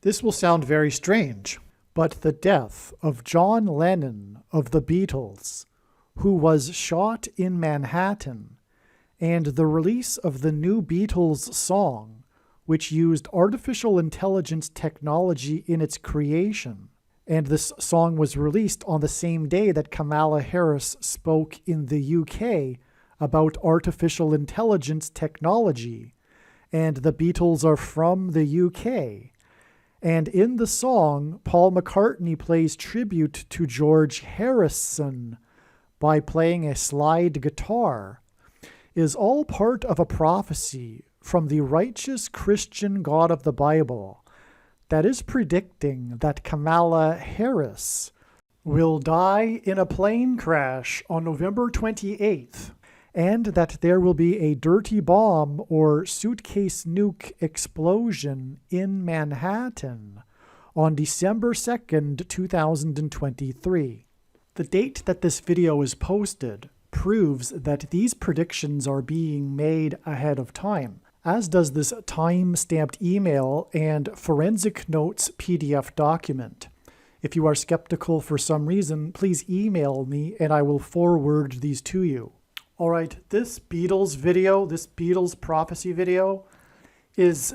This will sound very strange, but the death of John Lennon of the Beatles, who was shot in Manhattan, and the release of the new Beatles song, which used artificial intelligence technology in its creation, and this song was released on the same day that Kamala Harris spoke in the UK about artificial intelligence technology, and the Beatles are from the UK. And in the song, Paul McCartney plays tribute to George Harrison by playing a slide guitar, is all part of a prophecy from the righteous Christian God of the Bible that is predicting that Kamala Harris will die in a plane crash on November 28th, and that there will be a dirty bomb or suitcase nuke explosion in Manhattan on December 2nd, 2023. The date that this video is posted proves that these predictions are being made ahead of time, as does this time-stamped email and forensic notes PDF document. If you are skeptical for some reason, please email me and I will forward these to you. All right, this Beatles video, this Beatles prophecy video is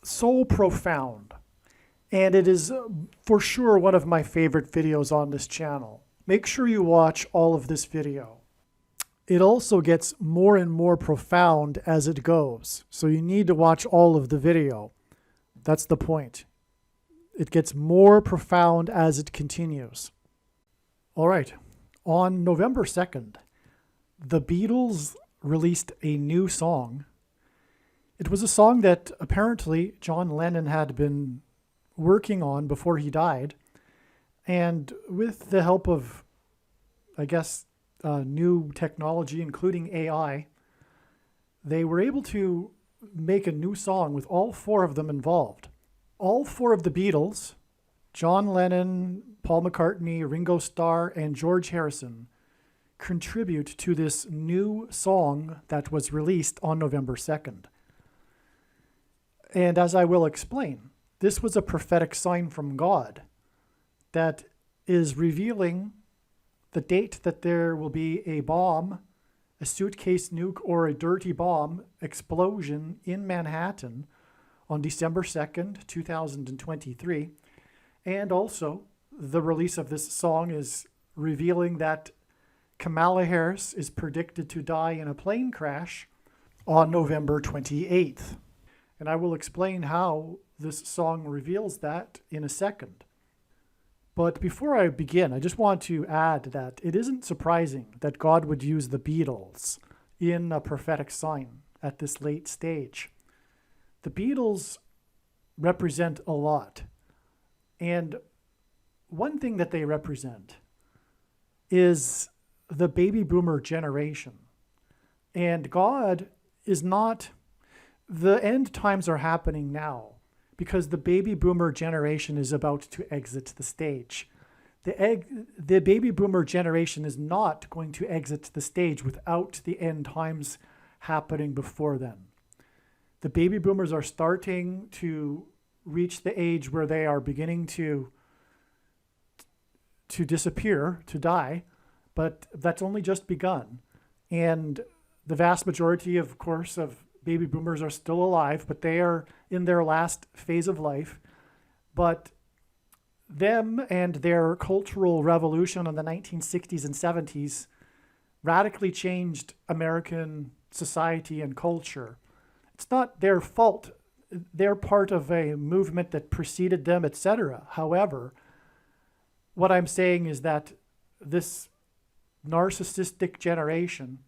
so profound, and it is for sure one of my favorite videos on this channel. Make sure you watch all of this video. It also gets more and more profound as it goes, so you need to watch all of the video. That's the point. It gets more profound as it continues. All right, on November 2nd, the Beatles released a new song. It was a song that apparently John Lennon had been working on before he died, and with the help of, I guess, new technology, including AI, they were able to make a new song with all four of them involved. All four of the Beatles, John Lennon, Paul McCartney, Ringo Starr, and George Harrison, contribute to this new song that was released on November 2nd. And as I will explain, this was a prophetic sign from God that is revealing the date that there will be a bomb, a suitcase nuke, or a dirty bomb explosion in Manhattan on December 2nd, 2023. And also, the release of this song is revealing that Kamala Harris is predicted to die in a plane crash on November 28th. And I will explain how this song reveals that in a second. But before I begin, I just want to add that it isn't surprising that God would use the Beatles in a prophetic sign at this late stage. The Beatles represent a lot. And one thing that they represent is the baby boomer generation. And God is not, the end times are happening now, because the baby boomer generation is about to exit the stage. The baby boomer generation is not going to exit the stage without the end times happening before then. The baby boomers are starting to reach the age where they are beginning to disappear, to die, but that's only just begun. And the vast majority, of course, of baby boomers are still alive, but they are in their last phase of life. But them and their cultural revolution in the 1960s and 70s radically changed American society and culture. It's not their fault. They're part of a movement that preceded them, etc. However, what I'm saying is that this narcissistic generation,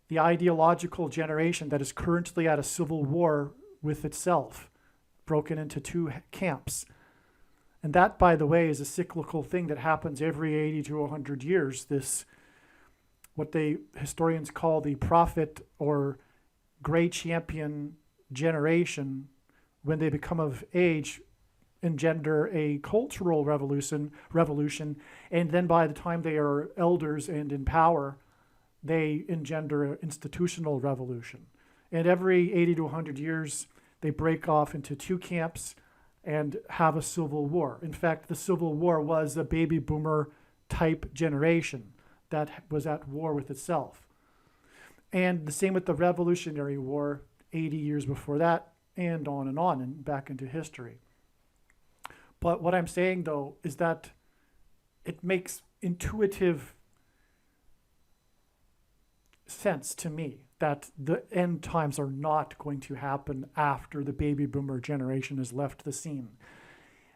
the ideological generation that is currently at a civil war with itself, broken into two camps. And that, by the way, is a cyclical thing that happens every 80 to 100 years. This, what historians call the prophet or gray champion generation, when they become of age, engender a cultural revolution, and then by the time they are elders and in power, they engender an institutional revolution. And every 80 to 100 years, they break off into two camps, and have a civil war. In fact, the Civil War was a baby boomer type generation that was at war with itself. And the same with the Revolutionary War 80 years before that, and on and back into history. But what I'm saying, though, is that it makes intuitive sense to me that the end times are not going to happen after the baby boomer generation has left the scene.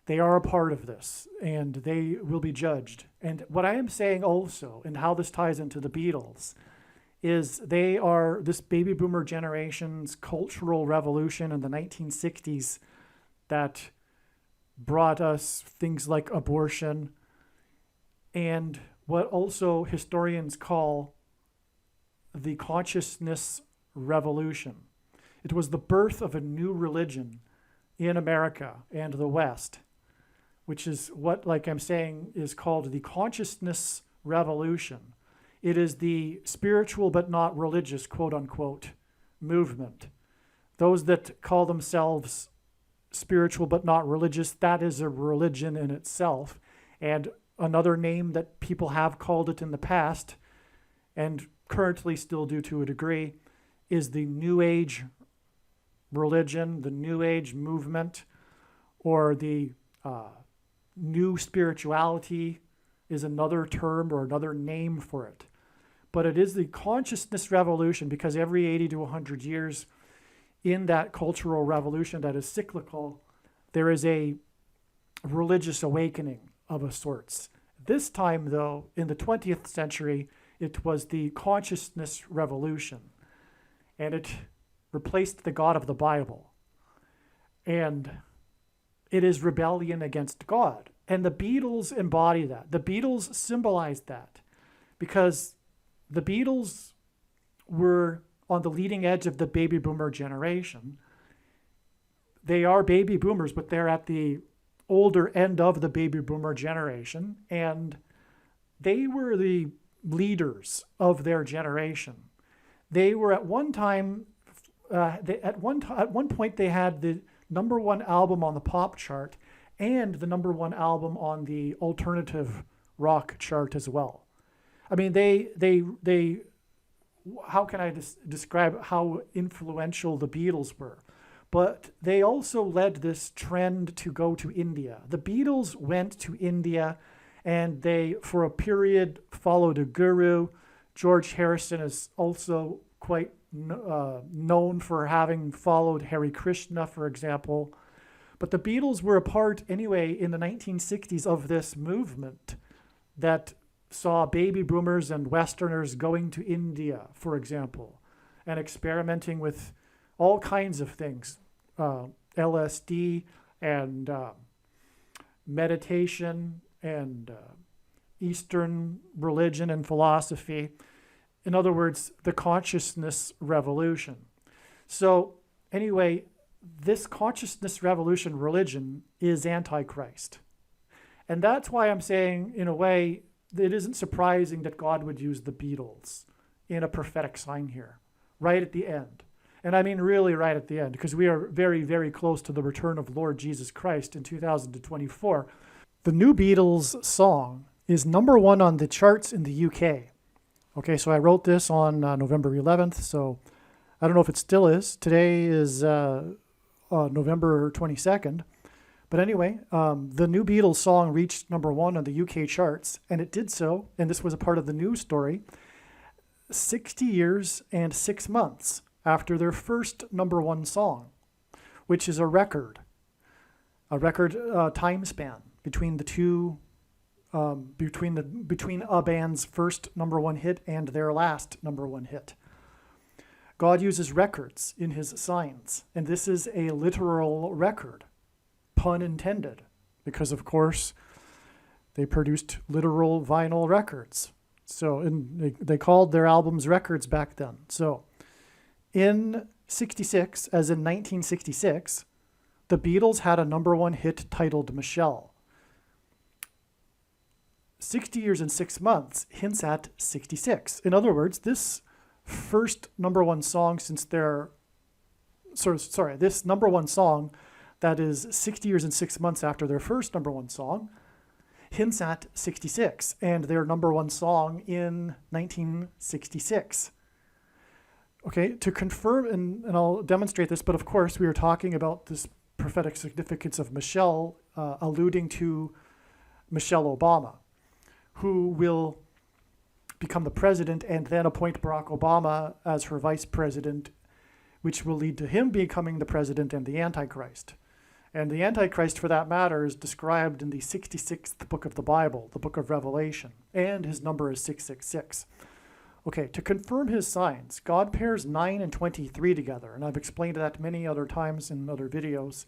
They are a part of this, and they will be judged. And what I am saying also, and how this ties into the Beatles, is they are this baby boomer generation's cultural revolution in the 1960s that brought us things like abortion and what also historians call the consciousness revolution. It was the birth of a new religion in America and the West, which is what, like I'm saying, is called the consciousness revolution. It is the spiritual but not religious, quote unquote, movement. Those that call themselves spiritual but not religious, that is a religion in itself. And another name that people have called it in the past, and currently still do to a degree, is the New Age religion, the New Age movement, or the new spirituality is another term or another name for it. But it is the consciousness revolution, because every 80 to 100 years in that cultural revolution that is cyclical, there is a religious awakening of a sorts. This time, though, in the 20th century, it was the consciousness revolution, and it replaced the God of the Bible. And it is rebellion against God. And the Beatles embody that. The Beatles symbolized that, because the Beatles were on the leading edge of the baby boomer generation. They are baby boomers, but they're at the older end of the baby boomer generation, and they were the leaders of their generation. They were at one time, at one point they had the number one album on the pop chart and the number one album on the alternative rock chart as well. I mean, they how can I describe how influential the Beatles were? But they also led this trend to go to India. The Beatles went to India, and they, for a period, followed a guru. George Harrison is also quite known for having followed Hare Krishna, for example. But the Beatles were a part, anyway, in the 1960s of this movement that saw baby boomers and Westerners going to India, for example, and experimenting with all kinds of things, LSD and meditation and Eastern religion and philosophy. In other words, the consciousness revolution. So anyway, this consciousness revolution religion is Antichrist. And that's why I'm saying, in a way, it isn't surprising that God would use the Beatles in a prophetic sign here, right at the end. And I mean really right at the end, because we are very, very close to the return of Lord Jesus Christ in 2024. The new Beatles song is number one on the charts in the UK. Okay, so I wrote this on November 11th, so I don't know if it still is. Today is November 22nd. But anyway, the new Beatles song reached number one on the UK charts, and it did so, and this was a part of the news story, 60 years and 6 months after their first number one song, which is a record time span between the two, between a band's first number one hit and their last number one hit. God uses records in his signs, and this is a literal record, pun intended, because of course they produced literal vinyl records. So, and they called their albums records back then. So in 66, as in 1966, the Beatles had a number one hit titled Michelle. 60 years and 6 months hints at 66. In other words, this first number one song since their, this number one song that is 60 years and 6 months after their first number one song, hints at 66 and their number one song in 1966. Okay, to confirm, and I'll demonstrate this, but of course we are talking about this prophetic significance of Michelle, alluding to Michelle Obama, who will become the president and then appoint Barack Obama as her vice president, which will lead to him becoming the president and the Antichrist. And the Antichrist, for that matter, is described in the 66th book of the Bible, the book of Revelation, and his number is 666. Okay, to confirm his signs, God pairs 9 and 23 together, and I've explained that many other times in other videos.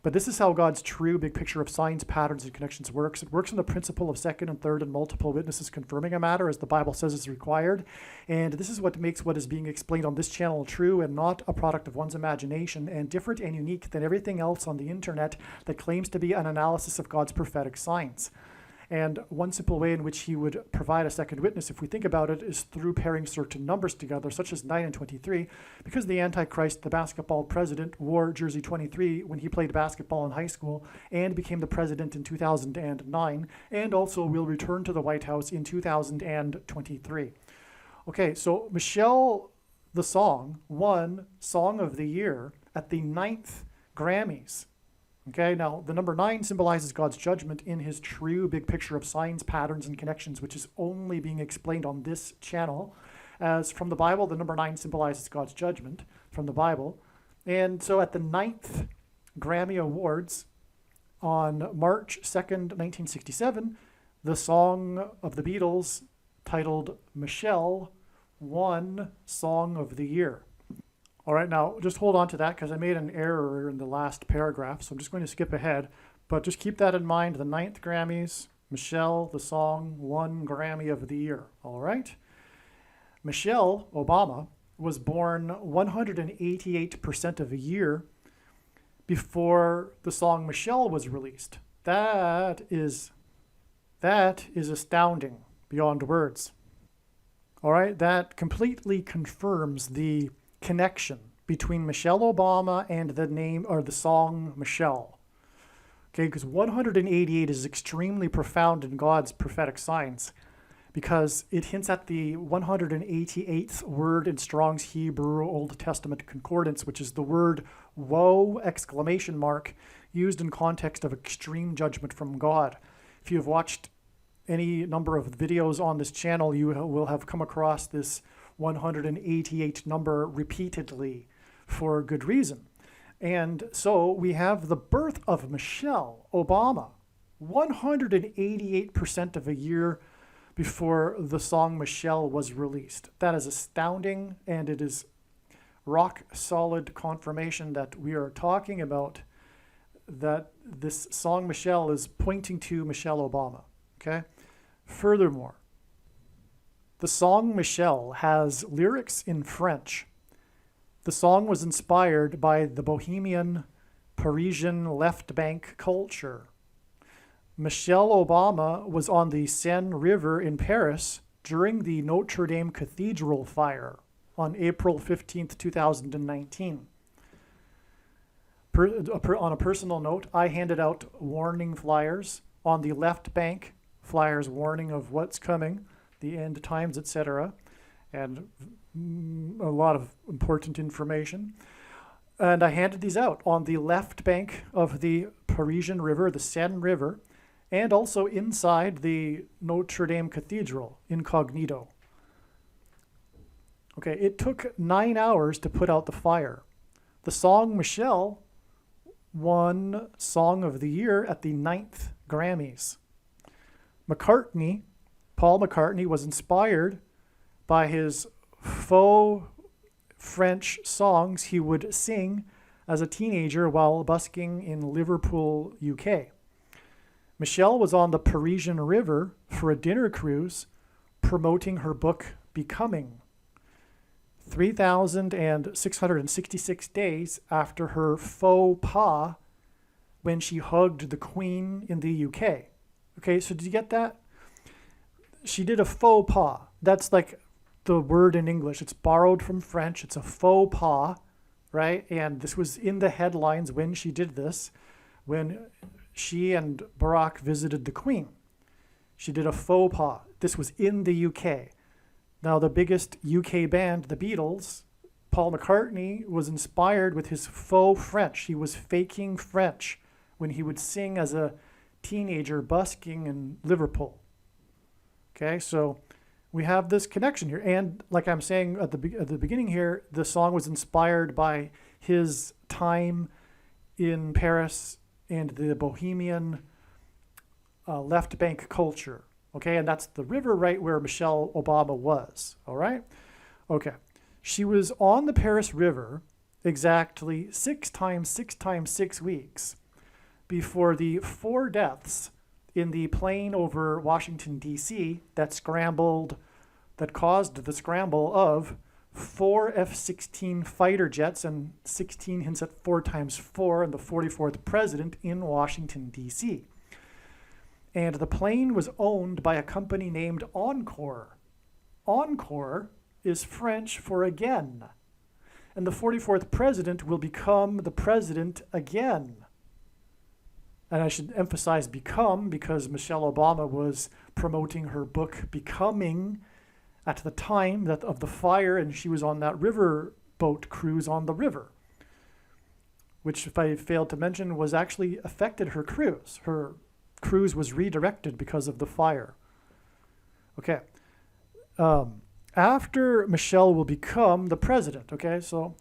But this is how God's true big picture of signs, patterns, and connections works. It works on the principle of second and third and multiple witnesses confirming a matter as the Bible says is required. And this is what makes what is being explained on this channel true and not a product of one's imagination, and different and unique than everything else on the internet that claims to be an analysis of God's prophetic signs. And one simple way in which he would provide a second witness, if we think about it, is through pairing certain numbers together, such as 9 and 23, because the Antichrist, the basketball president, wore jersey 23 when he played basketball in high school and became the president in 2009, and also will return to the White House in 2023. Okay, so Michelle, the song, won Song of the Year at the 9th Grammys. Okay, now the number 9 symbolizes God's judgment in his true big picture of signs, patterns, and connections, which is only being explained on this channel. As from the Bible, the number 9 symbolizes God's judgment from the Bible. And so at the 9th Grammy Awards on March 2nd, 1967, the song of the Beatles titled Michelle won Song of the Year. All right, now just hold on to that because I made an error in the last paragraph, so I'm just going to skip ahead. But just keep that in mind, the 9th Grammys, Michelle, the song, won Grammy of the Year. All right? Michelle Obama was born 188% of a year before the song Michelle was released. That is astounding beyond words. All right, that completely confirms the connection between Michelle Obama and the name or the song Michelle. Okay, because 188 is extremely profound in God's prophetic signs because it hints at the 188th word in Strong's Hebrew Old Testament Concordance, which is the word woe exclamation mark used in context of extreme judgment from God. If you've watched any number of videos on this channel, you will have come across this 188 number repeatedly for good reason. And so we have the birth of Michelle Obama, 188% of a year before the song Michelle was released. That is astounding, and it is rock solid confirmation that we are talking about that this song Michelle is pointing to Michelle Obama. Okay? Furthermore, the song Michelle has lyrics in French. The song was inspired by the Bohemian Parisian left bank culture. Michelle Obama was on the Seine River in Paris during the Notre Dame Cathedral fire on April 15th, 2019. On a personal note, I handed out warning flyers on the left bank, flyers warning of what's coming, the end times, etc., and a lot of important information. And I handed these out on the left bank of the Parisian River, the Seine River, and also inside the Notre Dame Cathedral, incognito. Okay, it took 9 hours to put out the fire. The song Michelle won Song of the Year at the 9th Grammys. Paul McCartney was inspired by his faux French songs he would sing as a teenager while busking in Liverpool, UK. Michelle was on the Parisian River for a dinner cruise promoting her book Becoming, 3,666 days after her faux pas when she hugged the Queen in the UK. Okay, so did you get that? She did a faux pas. That's like the word in English. It's borrowed from French. It's a faux pas. right? And this was in the headlines when she did this, when she and Barack visited the Queen. She did a faux pas. This was in the UK. Now, the biggest UK band, the Beatles, Paul McCartney was inspired with his faux French. He was faking French when he would sing as a teenager busking in Liverpool. Okay, so we have this connection here. And like I'm saying at the beginning here, the song was inspired by his time in Paris and the Bohemian left bank culture. Okay, and that's the river right where Michelle Obama was. All right? Okay. She was on the Paris River exactly 6 times 6 weeks before the 4 deaths in the plane over Washington, D.C. that caused the scramble of 4 F-16 fighter jets and 16 hints at 4 times 4 and the 44th president in Washington, D.C. And the plane was owned by a company named Encore. Encore is French for again. And the 44th president will become the president again. And I should emphasize become because Michelle Obama was promoting her book Becoming at the time of the fire, and she was on that river boat cruise on the river, which, if I failed to mention, was actually affected her cruise. Her cruise was redirected because of the fire. Okay. After Michelle will become the president, okay, so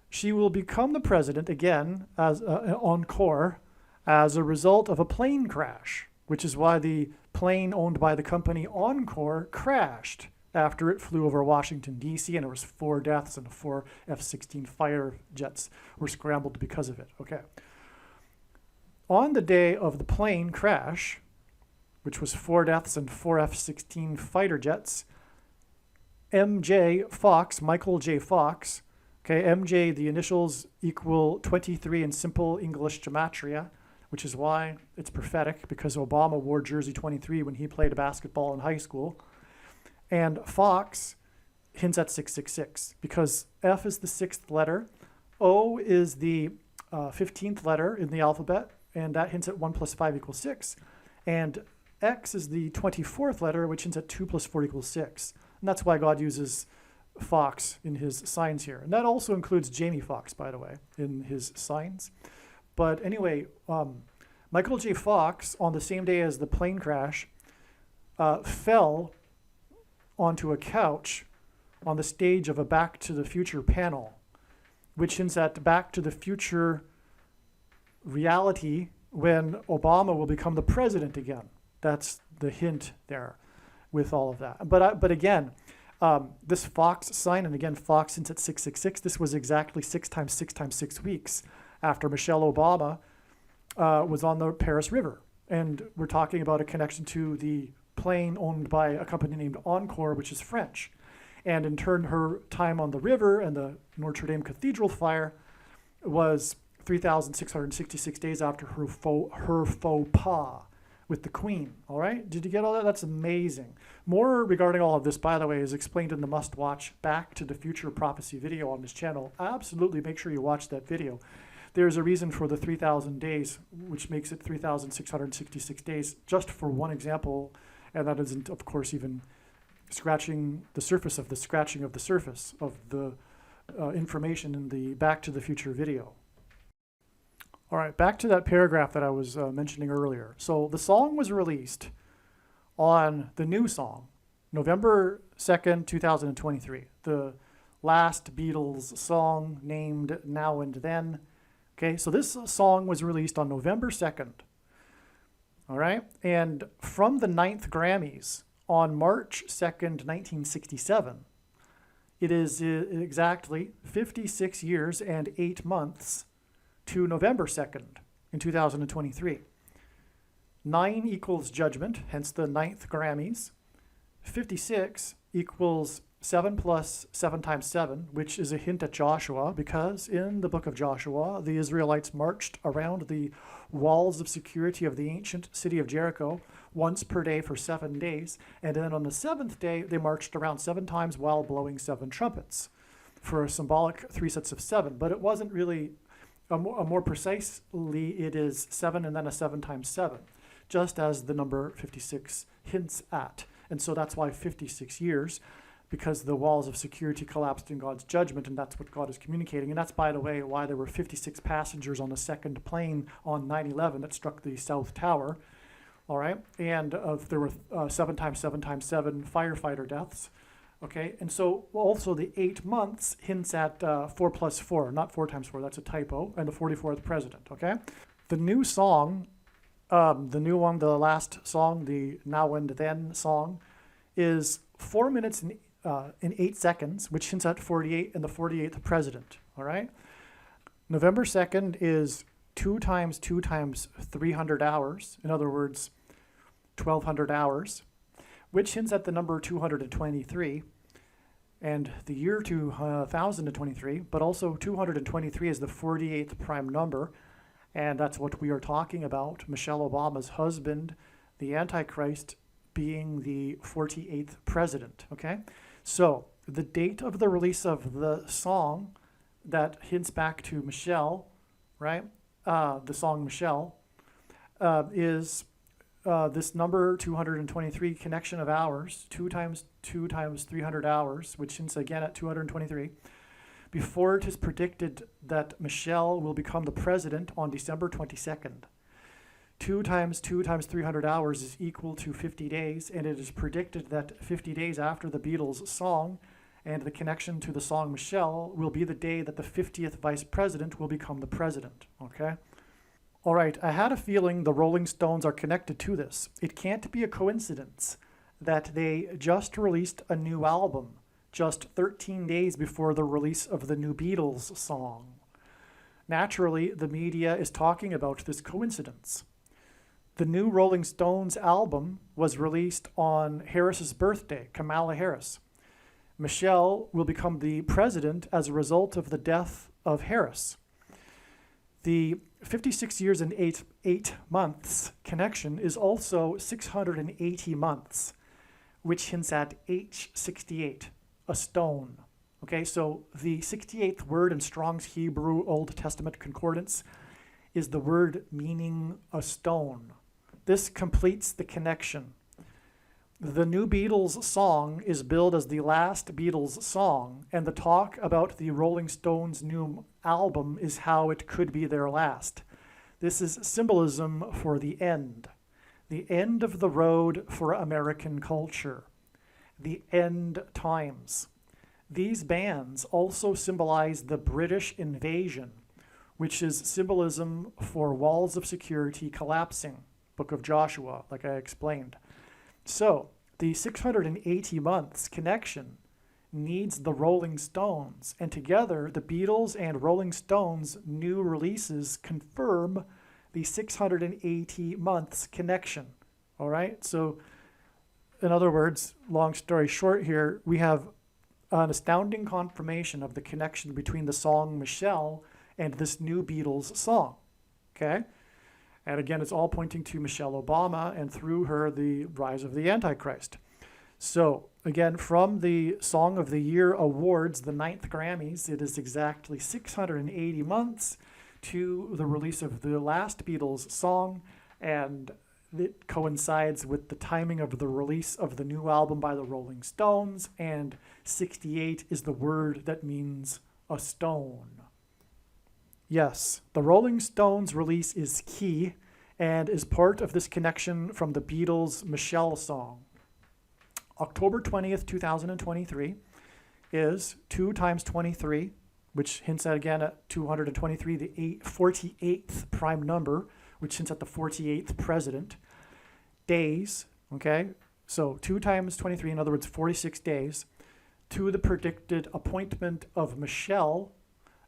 she will become the president again as Encore as a result of a plane crash, which is why the plane owned by the company Encore crashed after it flew over Washington, D.C., and there was 4 deaths and 4 F-16 fighter jets were scrambled because of it. Okay. On the day of the plane crash, which was 4 deaths and 4 F-16 fighter jets, MJ Fox, Michael J. Fox, okay, MJ, the initials equal 23 in simple English gematria, which is why it's prophetic, because Obama wore jersey 23 when he played basketball in high school. And Fox hints at 666, because F is the 6th letter, O is the 15th letter in the alphabet, and that hints at 1 plus 5 equals 6. And X is the 24th letter, which hints at 2 plus 4 equals 6. And that's why God uses Fox in his signs here. And that also includes Jamie Foxx, by the way, in his signs. But anyway, Michael J. Fox, on the same day as the plane crash, fell onto a couch on the stage of a Back to the Future panel, which hints at Back to the Future reality when Obama will become the president again. That's the hint there with all of that. But again, this Fox sign, and again, Fox hints at 666, this was exactly 6 times 6 weeks after Michelle Obama was on the Paris River. And we're talking about a connection to the plane owned by a company named Encore, which is French. And in turn, her time on the river and the Notre Dame Cathedral fire was 3,666 days after her faux pas with the Queen. All right? Did you get all that? That's amazing. More regarding all of this, by the way, is explained in the must-watch Back to the Future Prophecy video on this channel. Absolutely make sure you watch that video. There's a reason for the 3,000 days, which makes it 3,666 days, just for one example, and that isn't, of course, even scratching the surface of the scratching of the surface of the information in the Back to the Future video. All right, back to that paragraph that I was mentioning earlier. So the song was released on the new song, November 2nd, 2023, the last Beatles song named Now and Then. Okay, so this song was released on November 2nd. All right, and from the 9th Grammys on March 2nd, 1967, it is exactly 56 years and 8 months to November 2nd in 2023. 9 equals judgment, hence the 9th Grammys. 56 equals 7 plus 7 times 7, which is a hint at Joshua, because in the book of Joshua, the Israelites marched around the walls of security of the ancient city of Jericho once per day for 7 days, and then on the 7th day, they marched around 7 times while blowing 7 trumpets. for a symbolic 3 sets of 7, but it wasn't really, a more precisely, it is 7 and then a 7 times 7, just as the number 56 hints at. And so that's why 56 years, because the walls of security collapsed in God's judgment, and that's what God is communicating. And that's, by the way, why there were 56 passengers on the second plane on 9/11 that struck the South Tower. All right, and there were 7 times 7 times 7 firefighter deaths. Okay, and so also the 8 months hints at 4 plus 4, not 4 times 4, that's a typo, and the 44th president. Okay, the new song, the new one, the last song, the Now and Then song, is 4 minutes and 8 seconds, which hints at 48 and the 48th president. All right, November 2nd is 2 times 2 times 300 hours. In other words, 1,200 hours, which hints at the number 223 and the year 2023, but also 223 is the 48th prime number, and that's what we are talking about. Michelle Obama's husband, the Antichrist, being the 48th president. Okay, so the date of the release of the song that hints back to Michelle, right? The song Michelle is this number 223 connection of hours, 2 times 2 times 300 hours, which hints again at 223, before it is predicted that Michelle will become the president on December 22nd. 2 times 2 times 300 hours is equal to 50 days, and it is predicted that 50 days after the Beatles song and the connection to the song Michelle will be the day that the 50th vice president will become the president. Okay? All right, I had a feeling the Rolling Stones are connected to this. It can't be a coincidence that they just released a new album just 13 days before the release of the new Beatles song. Naturally, the media is talking about this coincidence. The new Rolling Stones album was released on Harris's birthday, Kamala Harris. Michelle will become the president as a result of the death of Harris. The 56 years and 8 months connection is also 680 months, which hints at H68, a stone. Okay, so the 68th word in Strong's Hebrew Old Testament Concordance is the word meaning a stone. This completes the connection. The new Beatles song is billed as the last Beatles song, and the talk about the Rolling Stones' new album is how it could be their last. This is symbolism for the end of the road for American culture, the end times. These bands also symbolize the British invasion, which is symbolism for walls of security collapsing, Book of Joshua, like I explained. So, the 680 months connection needs the Rolling Stones, and together the Beatles and Rolling Stones' new releases confirm the 680 months connection. All right? So, in other words, long story short here, we have an astounding confirmation of the connection between the song Michelle and this new Beatles song. Okay? And again, it's all pointing to Michelle Obama, and through her, the rise of the Antichrist. So, again, from the Song of the Year awards, the 9th Grammys, it is exactly 680 months to the release of the last Beatles song, and it coincides with the timing of the release of the new album by the Rolling Stones, and 68 is the word that means a stone. Yes, the Rolling Stones release is key and is part of this connection from the Beatles' Michelle song. October 20th, 2023 is 2 times 23, which hints at, again, at 223, the 48th prime number, which hints at the 48th president. Days, okay? So 2 times 23, in other words, 46 days, to the predicted appointment of Michelle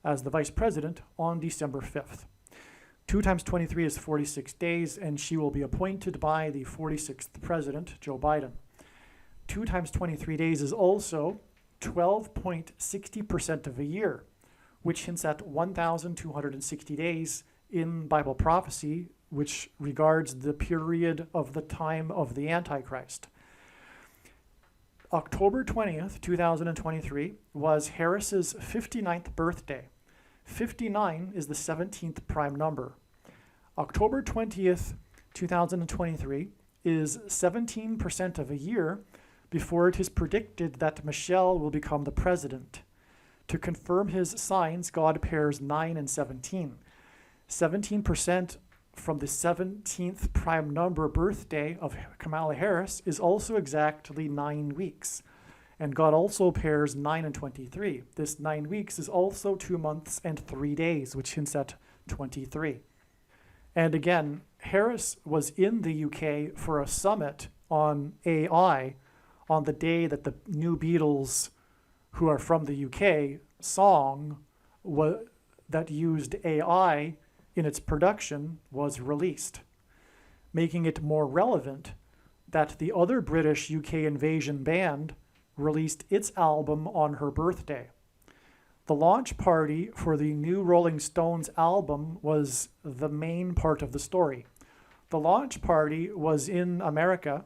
as the vice president on December 5th. 2 times 23 is 46 days, and she will be appointed by the 46th president, Joe Biden. 2 times 23 days is also 12.60% of a year, which hints at 1,260 days in Bible prophecy, which regards the period of the time of the Antichrist. October 20th, 2023 was Harris's 59th birthday. 59 is the 17th prime number. October 20th, 2023 is 17% of a year before it is predicted that Michelle will become the president. To confirm his signs, God pairs 9 and 17. 17% from the 17th prime number birthday of Kamala Harris is also exactly 9 weeks. And God also pairs 9 and 23. This 9 weeks is also 2 months and 3 days, which hints at 23. And again, Harris was in the UK for a summit on AI on the day that the new Beatles, who are from the UK, song that used AI in its production was released, making it more relevant that the other British UK invasion band released its album on her birthday. The launch party for the new Rolling Stones album was the main part of the story. The launch party was in America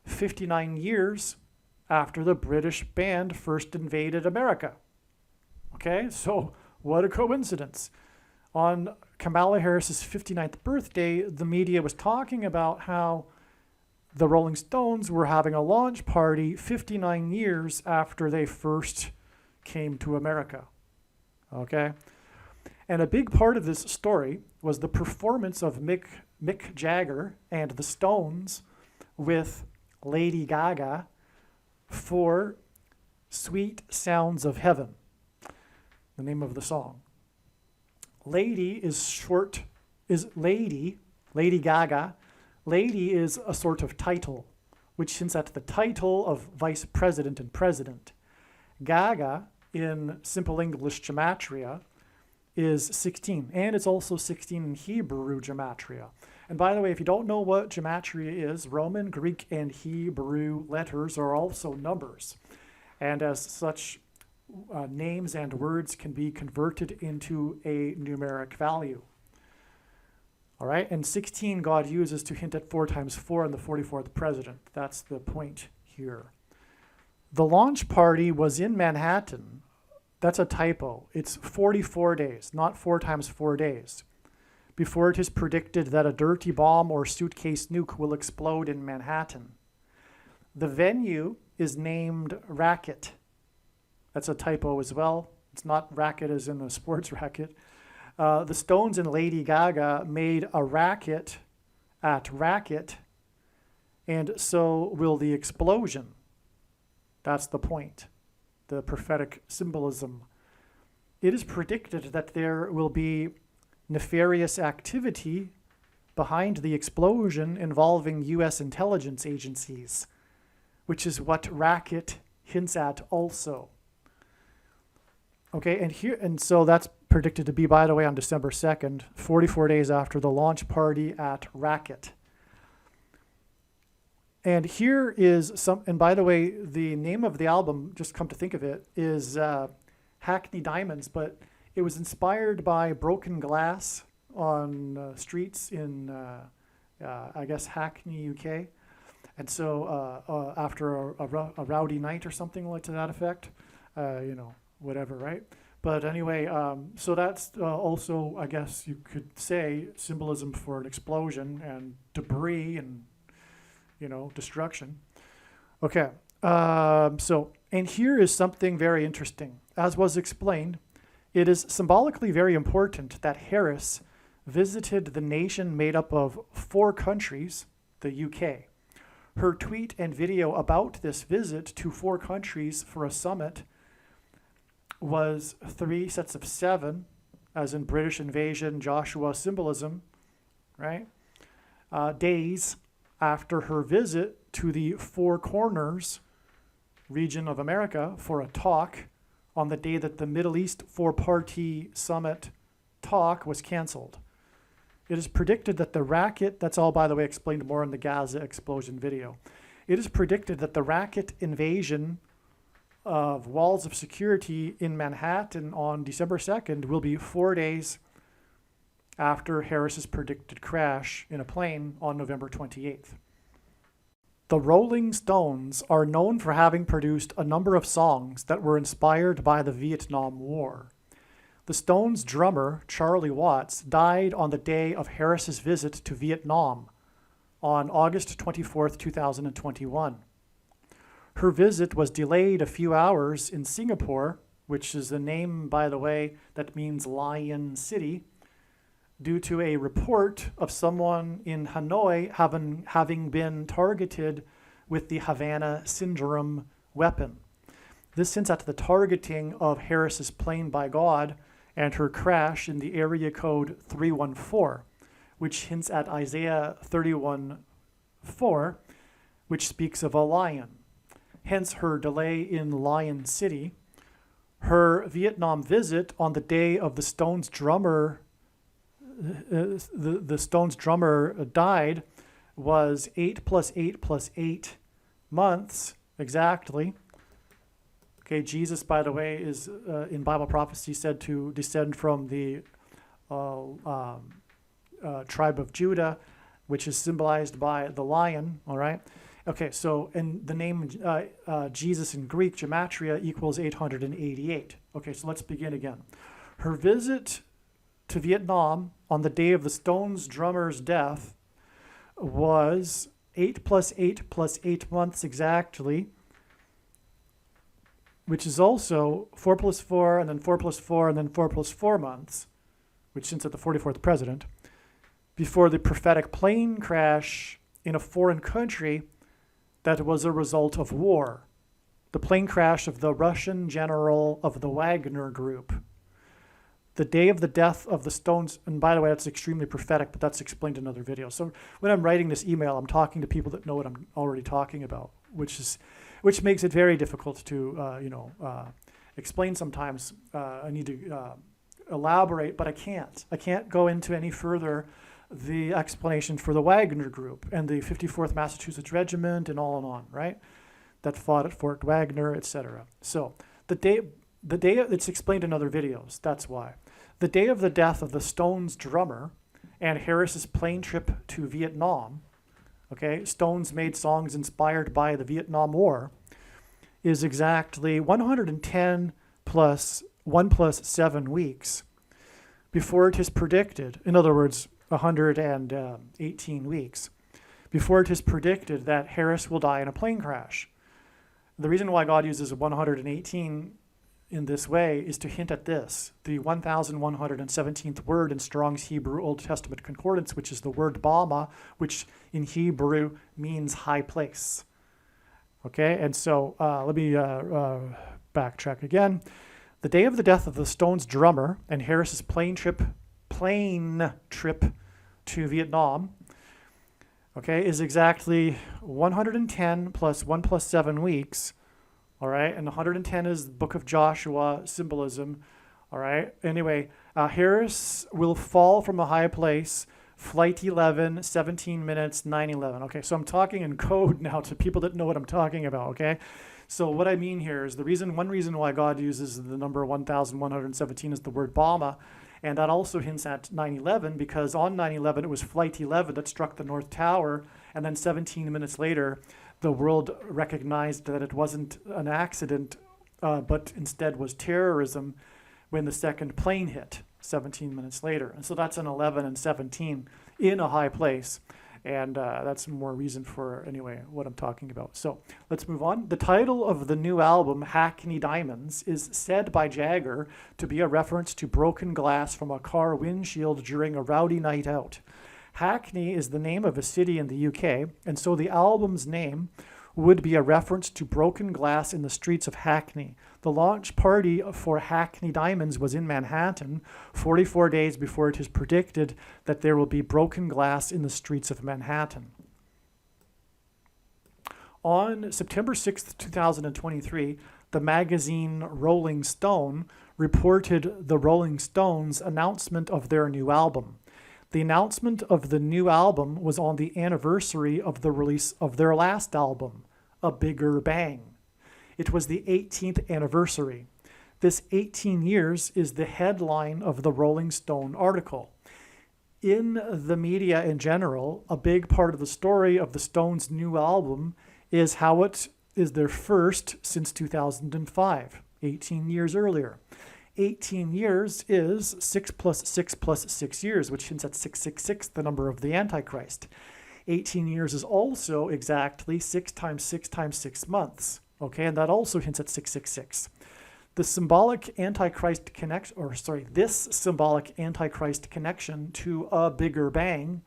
59 years after the British band first invaded America. Okay, so what a coincidence. On Kamala Harris's 59th birthday, the media was talking about how the Rolling Stones were having a launch party 59 years after they first came to America. Okay? And a big part of this story was the performance of Mick Jagger and the Stones with Lady Gaga for Sweet Sounds of Heaven, the name of the song. Lady is Lady Gaga. Lady is a sort of title, which hints at the title of vice president and president. Gaga, in Simple English gematria, is 16, and it's also 16 in Hebrew gematria. And by the way, if you don't know what gematria is, Roman, Greek, and Hebrew letters are also numbers. And as such, names and words can be converted into a numeric value. All right, and 16 God uses to hint at 4 times 4 and the 44th president. That's the point here. The launch party was in Manhattan. That's a typo. It's 44 days, not 4 times 4 days, before it is predicted that a dirty bomb or suitcase nuke will explode in Manhattan. The venue is named Racket. That's a typo as well. It's not racket as in a sports racket. The Stones and Lady Gaga made a racket at Racket, and so will the explosion. That's the point, the prophetic symbolism. It is predicted that there will be nefarious activity behind the explosion involving U.S. intelligence agencies, which is what Racket hints at also. Okay, and so that's predicted to be, by the way, on December 2nd, 44 days after the launch party at Racket. And here is and by the way, the name of the album, just come to think of it, is Hackney Diamonds, but it was inspired by broken glass on streets in, I guess, Hackney, UK. And so after a rowdy night or something like to that effect, whatever, right? But anyway, so that's also, I guess you could say, symbolism for an explosion and debris and, destruction. Okay, and here is something very interesting. As was explained, it is symbolically very important that Harris visited the nation made up of 4 countries, the UK. Her tweet and video about this visit to 4 countries for a summit was 3 sets of 7, as in British invasion, Joshua symbolism, right? Days after her visit to the Four Corners region of America for a talk on the day that the Middle East 4-party summit talk was canceled. It is predicted that the racket, that's all, by the way, explained more in the Gaza explosion video. It is predicted that the racket invasion of walls of security in Manhattan on December 2nd will be 4 days after Harris's predicted crash in a plane on November 28th. The Rolling Stones are known for having produced a number of songs that were inspired by the Vietnam War. The Stones' drummer, Charlie Watts, died on the day of Harris's visit to Vietnam on August 24, 2021. Her visit was delayed a few hours in Singapore, which is a name, by the way, that means Lion City, due to a report of someone in Hanoi having been targeted with the Havana Syndrome weapon. This hints at the targeting of Harris's plane by God and her crash in the area code 314, which hints at Isaiah 31:4, which speaks of a lion. Hence her delay in Lion City. Her Vietnam visit on the day of the Stones drummer the Stones drummer died was 8 plus 8 plus 8 months exactly. Okay, Jesus, by the way, is in Bible prophecy said to descend from the tribe of Judah, which is symbolized by the lion, all right? Okay, so, and the name Jesus in Greek, gematria, equals 888. Okay, so let's begin again. Her visit to Vietnam on the day of the Stones drummer's death was 8 plus 8 plus 8 months exactly, which is also 4 plus 4 and then 4 plus 4 and then 4 plus 4 months, which hints at the 44th president, before the prophetic plane crash in a foreign country that was a result of war. The plane crash of the Russian general of the Wagner Group. The day of the death of the Stones, and by the way, that's extremely prophetic, but that's explained in another video. So when I'm writing this email, I'm talking to people that know what I'm already talking about, which makes it very difficult to explain sometimes. I need to elaborate, but I can't. I can't go into any further the explanation for the Wagner Group and the 54th Massachusetts Regiment and on, right? That fought at Fort Wagner, etc. So the day it's explained in other videos. That's why. The day of the death of the Stones drummer and Harris's plane trip to Vietnam, okay, Stones made songs inspired by the Vietnam War, is exactly 110 plus 1 plus 7 weeks before it is predicted, in other words, 118 weeks, before it is predicted that Harris will die in a plane crash. The reason why God uses 118 in this way is to hint at this, the 1117th word in Strong's Hebrew Old Testament Concordance, which is the word Bama, which in Hebrew means high place. Okay, and so let me backtrack again. The day of the death of the Stones drummer and Harris's plane trip to Vietnam, okay, is exactly 110 plus 1 plus 7 weeks. All right, and 110 is the book of Joshua symbolism. All right, anyway, Harris will fall from a high place, flight 11, 17 minutes, 9:11. Okay, so I'm talking in code now to people that know what I'm talking about, okay? So what I mean here is one reason why God uses the number 1117 is the word Bama, and that also hints at 9/11 because on 9/11 it was flight 11 that struck the North Tower, and then 17 minutes later, the world recognized that it wasn't an accident, but instead was terrorism when the second plane hit 17 minutes later. And so that's an 11 and 17 in a high place. And that's more reason for, anyway, what I'm talking about. So let's move on. The title of the new album, Hackney Diamonds, is said by Jagger to be a reference to broken glass from a car windshield during a rowdy night out. Hackney is the name of a city in the UK, and so the album's name would be a reference to broken glass in the streets of Hackney. The launch party for Hackney Diamonds was in Manhattan 44 days before it is predicted that there will be broken glass in the streets of Manhattan. On September 6th, 2023, the magazine Rolling Stone reported the Rolling Stones' announcement of their new album. The announcement of the new album was on the anniversary of the release of their last album, A Bigger Bang. It was the 18th anniversary. This 18 years is the headline of the Rolling Stone article. In the media in general, a big part of the story of the Stones' new album is how it is their first since 2005, 18 years earlier. 18 years is 6 plus 6 plus 6 years, which hints at 666, the number of the Antichrist. 18 years is also exactly 6 times 6 times 6 months. Okay, and that also hints at 666. The symbolic Antichrist connection, this symbolic Antichrist connection to A Bigger Bang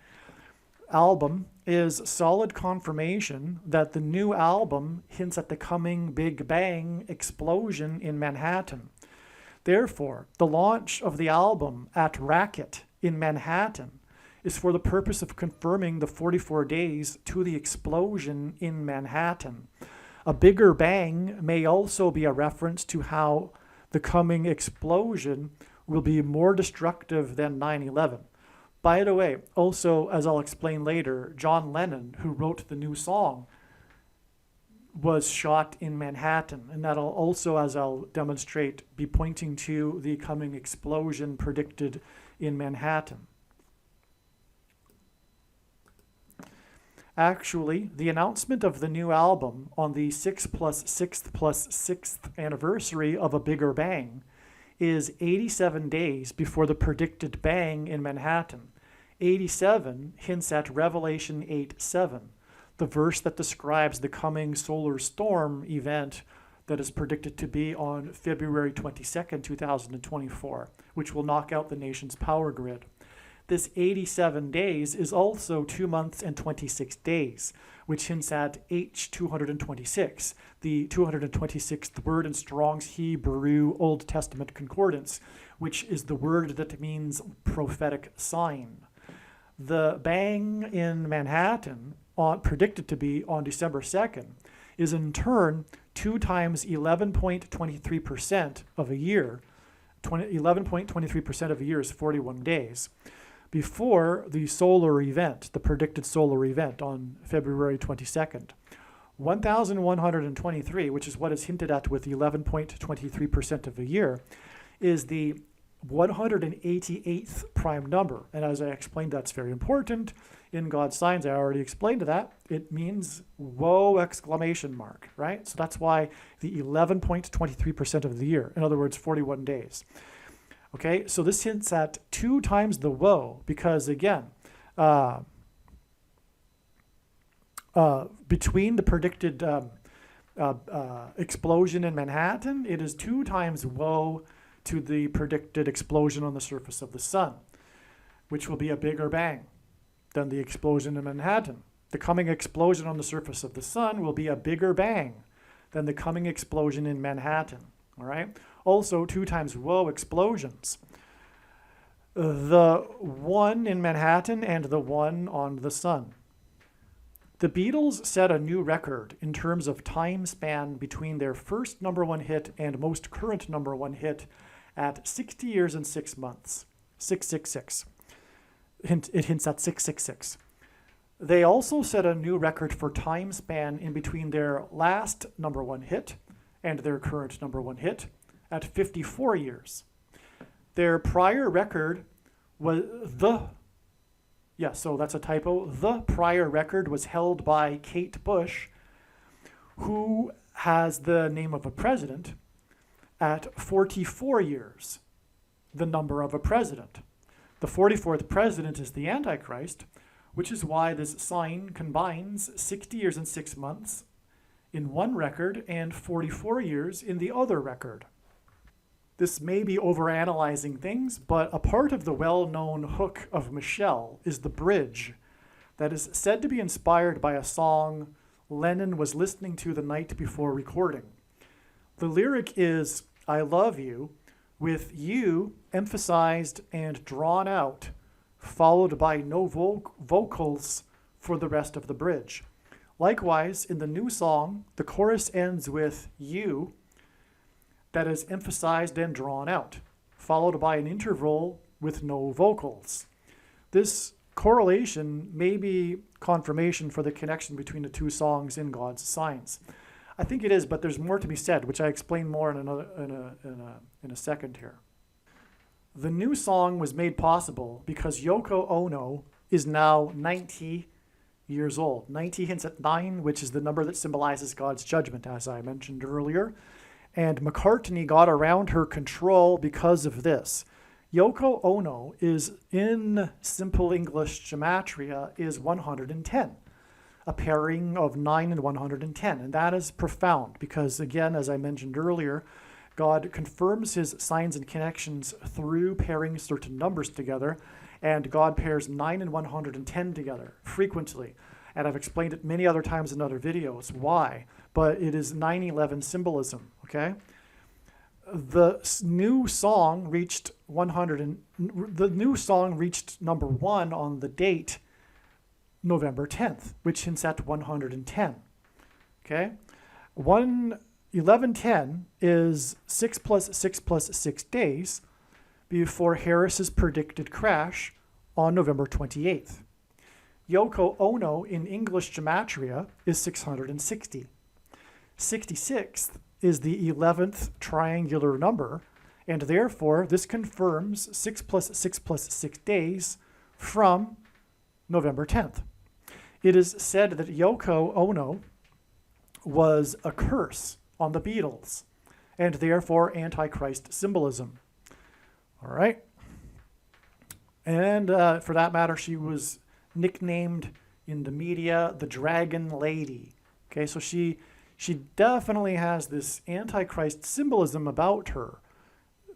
album is solid confirmation that the new album hints at the coming Big Bang explosion in Manhattan. Therefore, the launch of the album at Racket in Manhattan is for the purpose of confirming the 44 days to the explosion in Manhattan. A bigger bang may also be a reference to how the coming explosion will be more destructive than 9/11. By the way, also, as I'll explain later, John Lennon, who wrote the new song, was shot in Manhattan, and that'll also, as I'll demonstrate, be pointing to the coming explosion predicted in Manhattan. Actually, the announcement of the new album on the 6 plus 6th plus 6th anniversary of A Bigger Bang is 87 days before the predicted bang in Manhattan. 87 hints at Revelation 8:7, the verse that describes the coming solar storm event that is predicted to be on February 22nd, 2024, which will knock out the nation's power grid. This 87 days is also 2 months and 26 days, which hints at H226, the 226th word in Strong's Hebrew Old Testament Concordance, which is the word that means prophetic sign. The bang in Manhattan, predicted to be on December 2nd, is in turn 2 times 11.23% of a year. 11.23% of a year is 41 days. Before the solar event, the predicted solar event on February 22nd. 1,123, which is what is hinted at with 11.23% of a year, is the 188th prime number. And as I explained, that's very important. In God's signs, I already explained that. It means whoa, exclamation mark, right? So that's why the 11.23% of the year, in other words, 41 days. Okay, so this hints at 2 times the woe, because again, between the predicted explosion in Manhattan, it is 2 times woe to the predicted explosion on the surface of the sun, which will be a bigger bang than the explosion in Manhattan. The coming explosion on the surface of the sun will be a bigger bang than the coming explosion in Manhattan. All right. Also, 2 times woe explosions. The one in Manhattan and the one on the sun. The Beatles set a new record in terms of time span between their first #1 hit and most current #1 hit at 60 years and 6 months. 666. It hints at 666. They also set a new record for time span in between their last #1 hit and their current #1 hit at 54 years. Their prior record was so that's a typo. The prior record was held by Kate Bush, who has the name of a president, at 44 years, the number of a president. The 44th president is the Antichrist, which is why this sign combines 60 years and 6 months in one record and 44 years in the other record. This may be overanalyzing things, but a part of the well-known hook of Michelle is the bridge that is said to be inspired by a song Lennon was listening to the night before recording. The lyric is, "I love you," with you emphasized and drawn out, followed by no vocals for the rest of the bridge. Likewise, in the new song, the chorus ends with you, that is emphasized and drawn out, followed by an interval with no vocals. This correlation may be confirmation for the connection between the two songs in God's signs. I think it is, but there's more to be said, which I explain more in a second here. The new song was made possible because Yoko Ono is now 90 years old. 90 hints at 9, which is the number that symbolizes God's judgment, as I mentioned earlier. And McCartney got around her control because of this. Yoko Ono is, in simple English gematria, is 110. A pairing of 9 and 110. And that is profound because, again, as I mentioned earlier, God confirms his signs and connections through pairing certain numbers together, and God pairs 9 and 110 together frequently. And I've explained it many other times in other videos why, but it is 9/11 symbolism, okay? The new song reached number 1 on the date November 10th, which hints at 110. Okay? 1110 is 6 plus 6 plus 6 days before Harris's predicted crash on November 28th. Yoko Ono in English gematria is 660. 66th is the 11th triangular number, and therefore this confirms 6 plus 6 plus 6 days from November 10th. It is said that Yoko Ono was a curse on the Beatles, and therefore Antichrist symbolism. All right? And for that matter, she was nicknamed in the media the Dragon Lady. Okay, so she definitely has this Antichrist symbolism about her,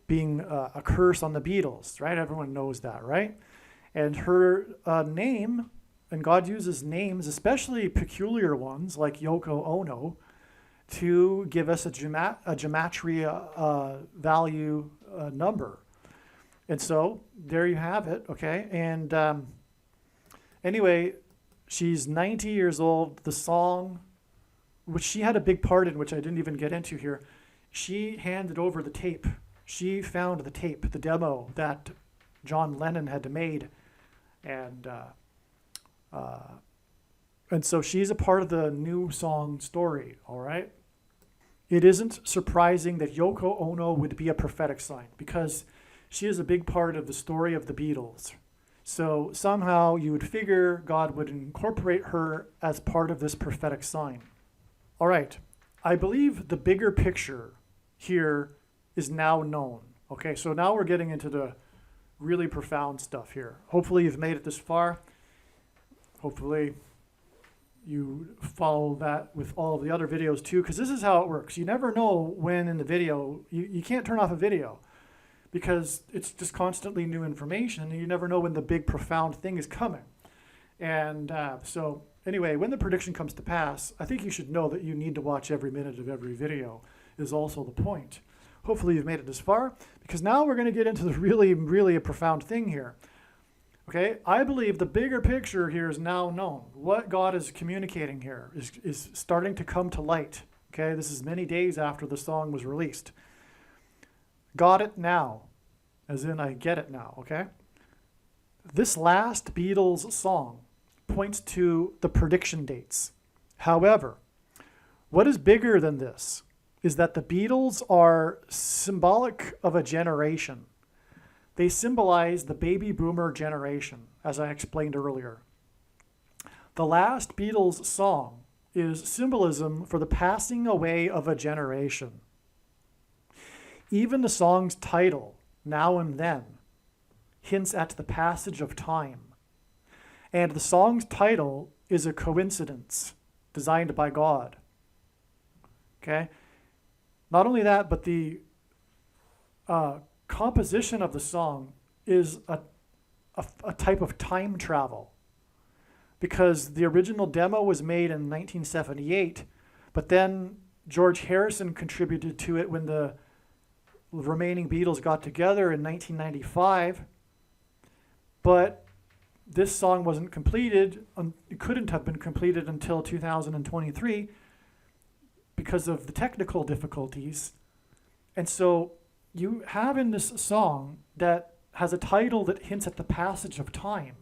being a curse on the Beatles, right? Everyone knows that, right? And her name, and God uses names, especially peculiar ones like Yoko Ono, to give us a gematria value number. And so there you have it, okay? And anyway, she's 90 years old. The song, which she had a big part in, which I didn't even get into here, she handed over the tape. She found the tape, the demo that John Lennon had made. And so she's a part of the new song story, all right? It isn't surprising that Yoko Ono would be a prophetic sign because she is a big part of the story of the Beatles. So somehow you would figure God would incorporate her as part of this prophetic sign. All right, I believe the bigger picture here is now known. Okay, so now we're getting into the really profound stuff here. Hopefully you've made it this far. Hopefully you follow that with all of the other videos too, because this is how it works. You never know when in the video, you can't turn off a video because it's just constantly new information, and you never know when the big profound thing is coming. And so anyway, when the prediction comes to pass, I think you should know that you need to watch every minute of every video is also the point. Hopefully you've made it this far, because now we're going to get into the really, really a profound thing here. Okay, I believe the bigger picture here is now known. What God is communicating here is starting to come to light. Okay, this is many days after the song was released. Got it now, as in I get it now, okay? This last Beatles song points to the prediction dates. However, what is bigger than this is that the Beatles are symbolic of a generation. They symbolize the baby boomer generation, as I explained earlier. The last Beatles song is symbolism for the passing away of a generation. Even the song's title, Now and Then, hints at the passage of time. And the song's title is a coincidence designed by God. Okay? Not only that, but the composition of the song is a type of time travel, because the original demo was made in 1978, but then George Harrison contributed to it when the remaining Beatles got together in 1995, but this song wasn't completed, it couldn't have been completed until 2023 because of the technical difficulties. And so you have in this song that has a title that hints at the passage of time,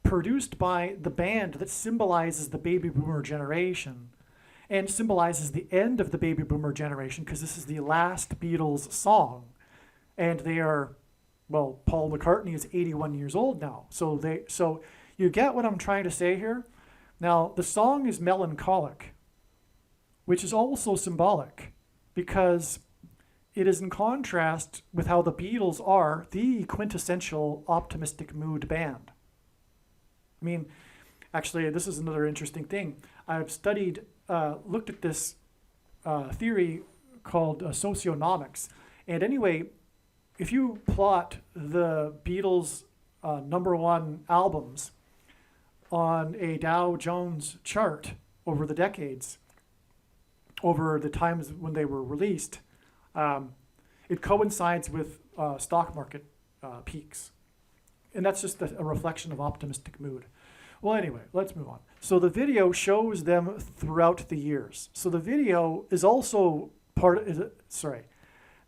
produced by the band that symbolizes the baby boomer generation and symbolizes the end of the baby boomer generation, because this is the last Beatles song, and they are Well, Paul McCartney is 81 years old now. So you get what I'm trying to say here? Now, the song is melancholic, which is also symbolic because it is in contrast with how the Beatles are the quintessential optimistic mood band. I mean, actually, this is another interesting thing. I've looked at this theory called socionomics. And anyway, if you plot the Beatles' #1 albums on a Dow Jones chart over the decades, over the times when they were released, it coincides with stock market peaks. And that's just a reflection of optimistic mood. Well, anyway, let's move on. So the video shows them throughout the years. So the video is also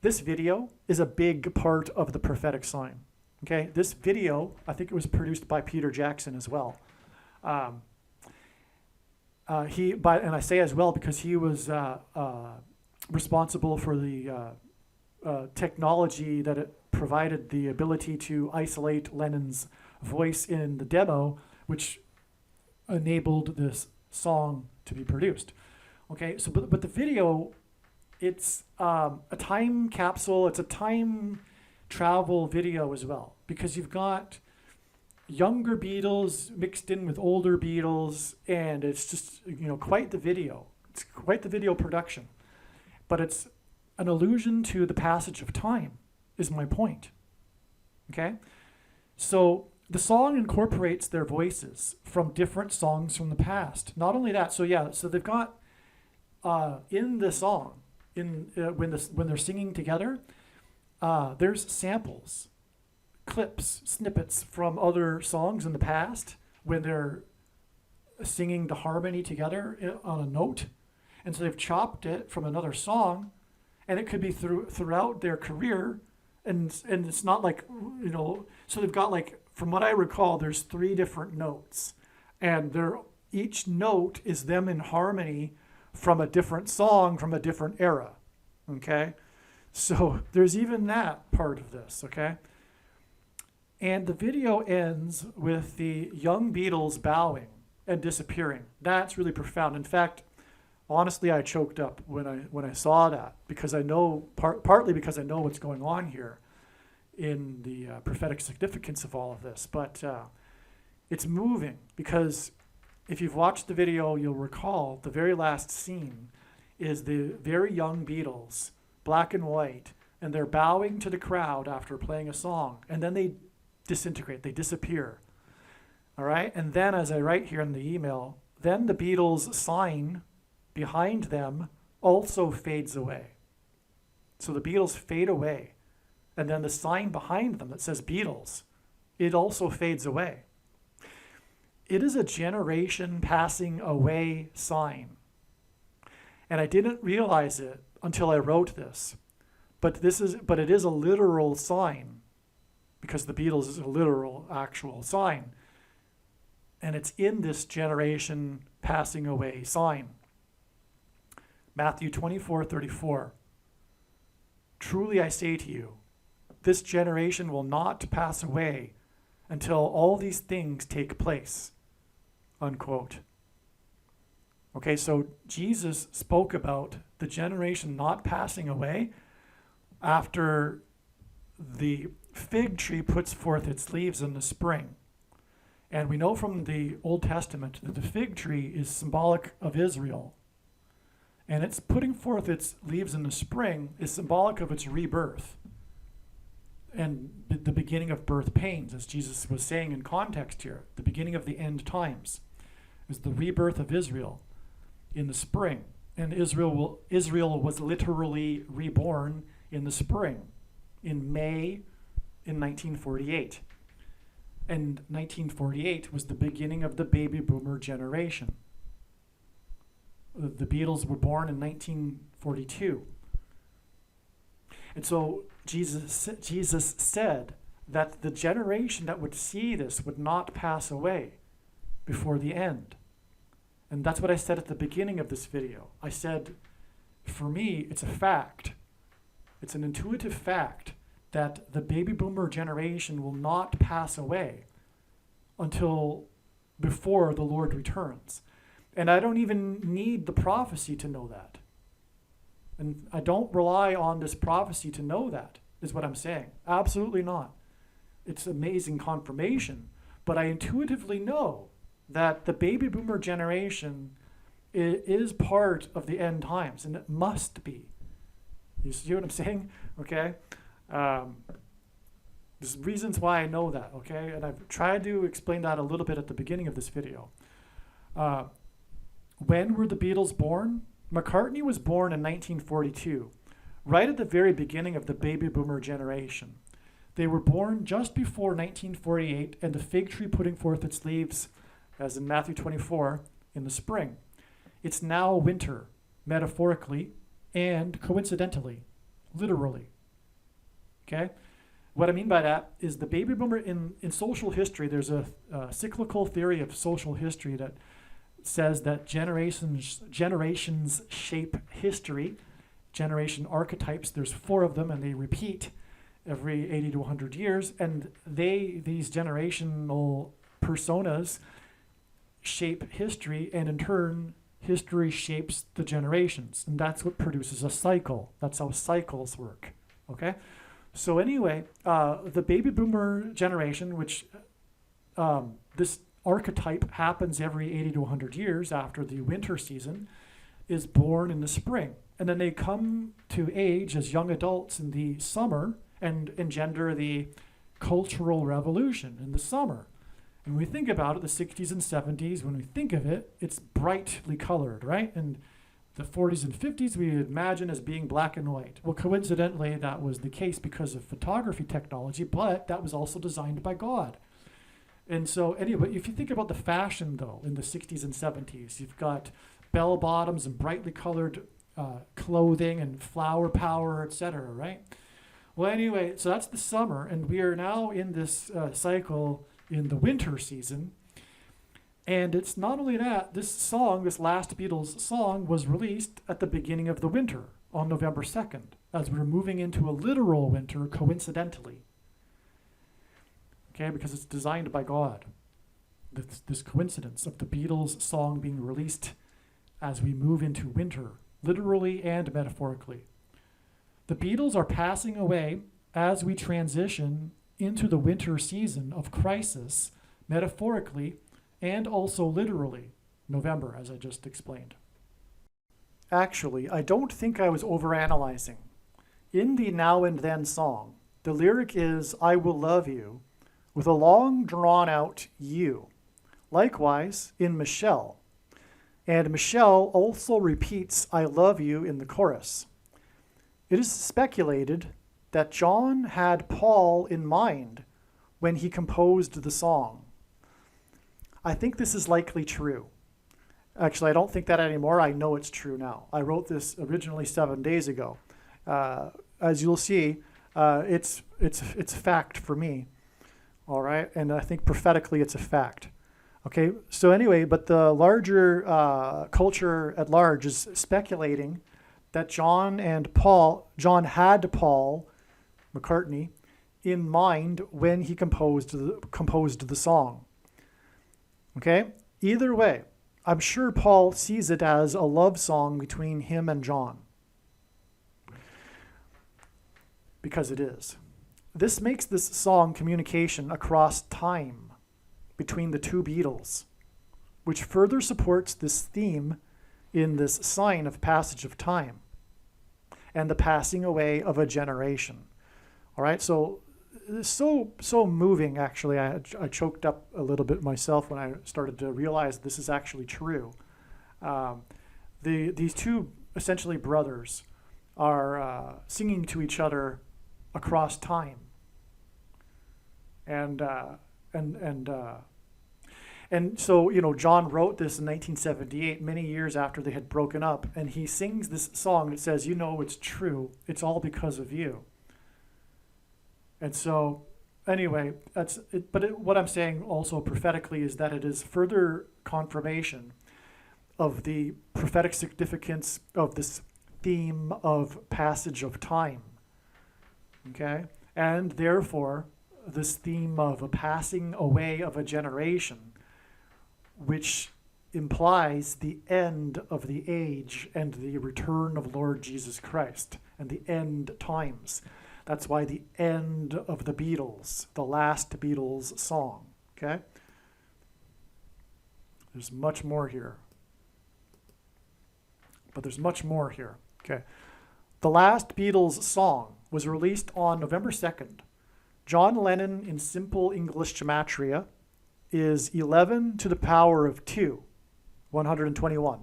this video is a big part of the prophetic sign. Okay, this video, I think it was produced by Peter Jackson as well. And I say as well because he was responsible for the technology that it provided the ability to isolate Lennon's voice in the demo, which enabled this song to be produced. Okay, so but the video, it's a time capsule. It's a time travel video as well, because you've got younger Beatles mixed in with older Beatles, and it's just, quite the video. It's quite the video production, but it's an allusion to the passage of time, is my point. Okay, so the song incorporates their voices from different songs from the past. Not only that, so they've got in the song, when they're singing together, there's samples, clips, snippets from other songs in the past when they're singing the harmony together on a note. And so they've chopped it from another song, and it could be throughout their career. And it's not like, so they've got, like, from what I recall, there's 3 different notes, and each note is them in harmony from a different song from a different era. Okay, so there's even that part of this. Okay, and the video ends with the young Beatles bowing and disappearing. That's really profound. In fact, honestly, I choked up when I saw that, because I know partly because I know what's going on here in the prophetic significance of all of this. But it's moving, because if you've watched the video, you'll recall the very last scene is the very young Beatles, black and white, and they're bowing to the crowd after playing a song, and then they disintegrate, they disappear. All right, and then, as I write here in the email, then the Beatles sign behind them also fades away. So the Beatles fade away, and then the sign behind them that says Beatles, it also fades away. It is a generation passing away sign. And I didn't realize it until I wrote this. But it is a literal sign, because the Beatles is a literal, actual sign. And it's in this generation passing away sign. Matthew 24:34. Truly I say to you, this generation will not pass away until all these things take place. Unquote. Okay, so Jesus spoke about the generation not passing away after the fig tree puts forth its leaves in the spring. And we know from the Old Testament that the fig tree is symbolic of Israel. And its putting forth its leaves in the spring is symbolic of its rebirth and the beginning of birth pains, as Jesus was saying in context here. The beginning of the end times is the rebirth of Israel in the spring. And Israel was literally reborn in the spring, in May in 1948. And 1948 was the beginning of the baby boomer generation. The Beatles were born in 1942. And so Jesus said that the generation that would see this would not pass away before the end. And that's what I said at the beginning of this video. I said, for me, it's a fact. It's an intuitive fact that the baby boomer generation will not pass away until before the Lord returns. And I don't even need the prophecy to know that. And I don't rely on this prophecy to know that, is what I'm saying. Absolutely not. It's amazing confirmation. But I intuitively know that the baby boomer generation is part of the end times, and it must be. You see what I'm saying? Okay? There's reasons why I know that, okay? And I've tried to explain that a little bit at the beginning of this video. When were the Beatles born? McCartney was born in 1942, right at the very beginning of the baby boomer generation. They were born just before 1948 and the fig tree putting forth its leaves, as in Matthew 24, in the spring. It's now winter, metaphorically and coincidentally, literally. Okay? What I mean by that is the baby boomer in social history, there's a cyclical theory of social history that says that generations shape history. Generation archetypes, there's 4 of them, and they repeat every 80 to 100 years, and these generational personas shape history, and in turn, history shapes the generations, and that's what produces a cycle. That's how cycles work, okay? So anyway, the baby boomer generation, which this archetype happens every 80 to 100 years after the winter season, is born in the spring. And then they come to age as young adults in the summer and engender the cultural revolution in the summer. And when we think about it, the 60s and 70s, when we think of it, it's brightly colored, right? And the 40s and 50s we imagine as being black and white. Well, coincidentally, that was the case because of photography technology, but that was also designed by God. And so anyway, if you think about the fashion, though, in the 60s and 70s, you've got bell bottoms and brightly colored clothing and flower power, etc., right? Well, anyway, so that's the summer, and we are now in this cycle in the winter season. And it's not only that, this song, this last Beatles song, was released at the beginning of the winter on November 2nd, as we're moving into a literal winter coincidentally. Okay, because it's designed by God. This coincidence of the Beatles song being released as we move into winter, literally and metaphorically. The Beatles are passing away as we transition into the winter season of crisis, metaphorically and also literally, November, as I just explained. Actually, I don't think I was overanalyzing. In the Now and Then song, the lyric is, "I will love you," with a long drawn-out you. Likewise, in Michelle. And Michelle also repeats, "I love you," in the chorus. It is speculated that John had Paul in mind when he composed the song. I think this is likely true. Actually, I don't think that anymore. I know it's true now. I wrote this originally 7 days ago. As you'll see, it's a fact for me. All right, and I think prophetically it's a fact. Okay, so anyway, but the larger culture at large is speculating that John had Paul McCartney in mind when he composed the song. Okay, either way, I'm sure Paul sees it as a love song between him and John, because it is. This makes this song communication across time between the two Beatles, which further supports this theme in this sign of passage of time and the passing away of a generation. All right, so moving, actually. I choked up a little bit myself when I started to realize this is actually true. These two essentially brothers are singing to each other across time. And so, you know, John wrote this in 1978, many years after they had broken up, and he sings this song that says, "You know it's true, it's all because of you." And so, anyway, that's it. But what I'm saying also prophetically is that it is further confirmation of the prophetic significance of this theme of passage of time. Okay? And therefore, this theme of a passing away of a generation, which implies the end of the age and the return of Lord Jesus Christ and the end times. That's why the end of the Beatles, the last Beatles song, okay? There's much more here. But there's much more here, okay? The last Beatles song was released on November 2nd. John Lennon in simple English gematria is 11 to the power of 2, 121,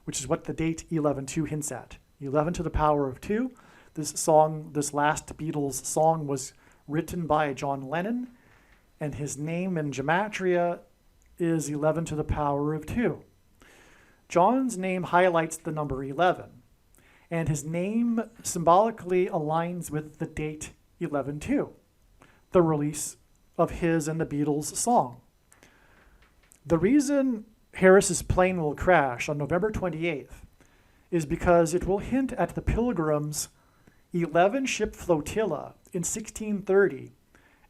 which is what the date 11/2 hints at. 11 to the power of 2. This last Beatles song was written by John Lennon, and his name in gematria is 11 to the power of 2. John's name highlights the number 11, and his name symbolically aligns with the date 11/2, the release of his and the Beatles song. The reason Harris's plane will crash on November 28th is because it will hint at the Pilgrims' 11-ship flotilla in 1630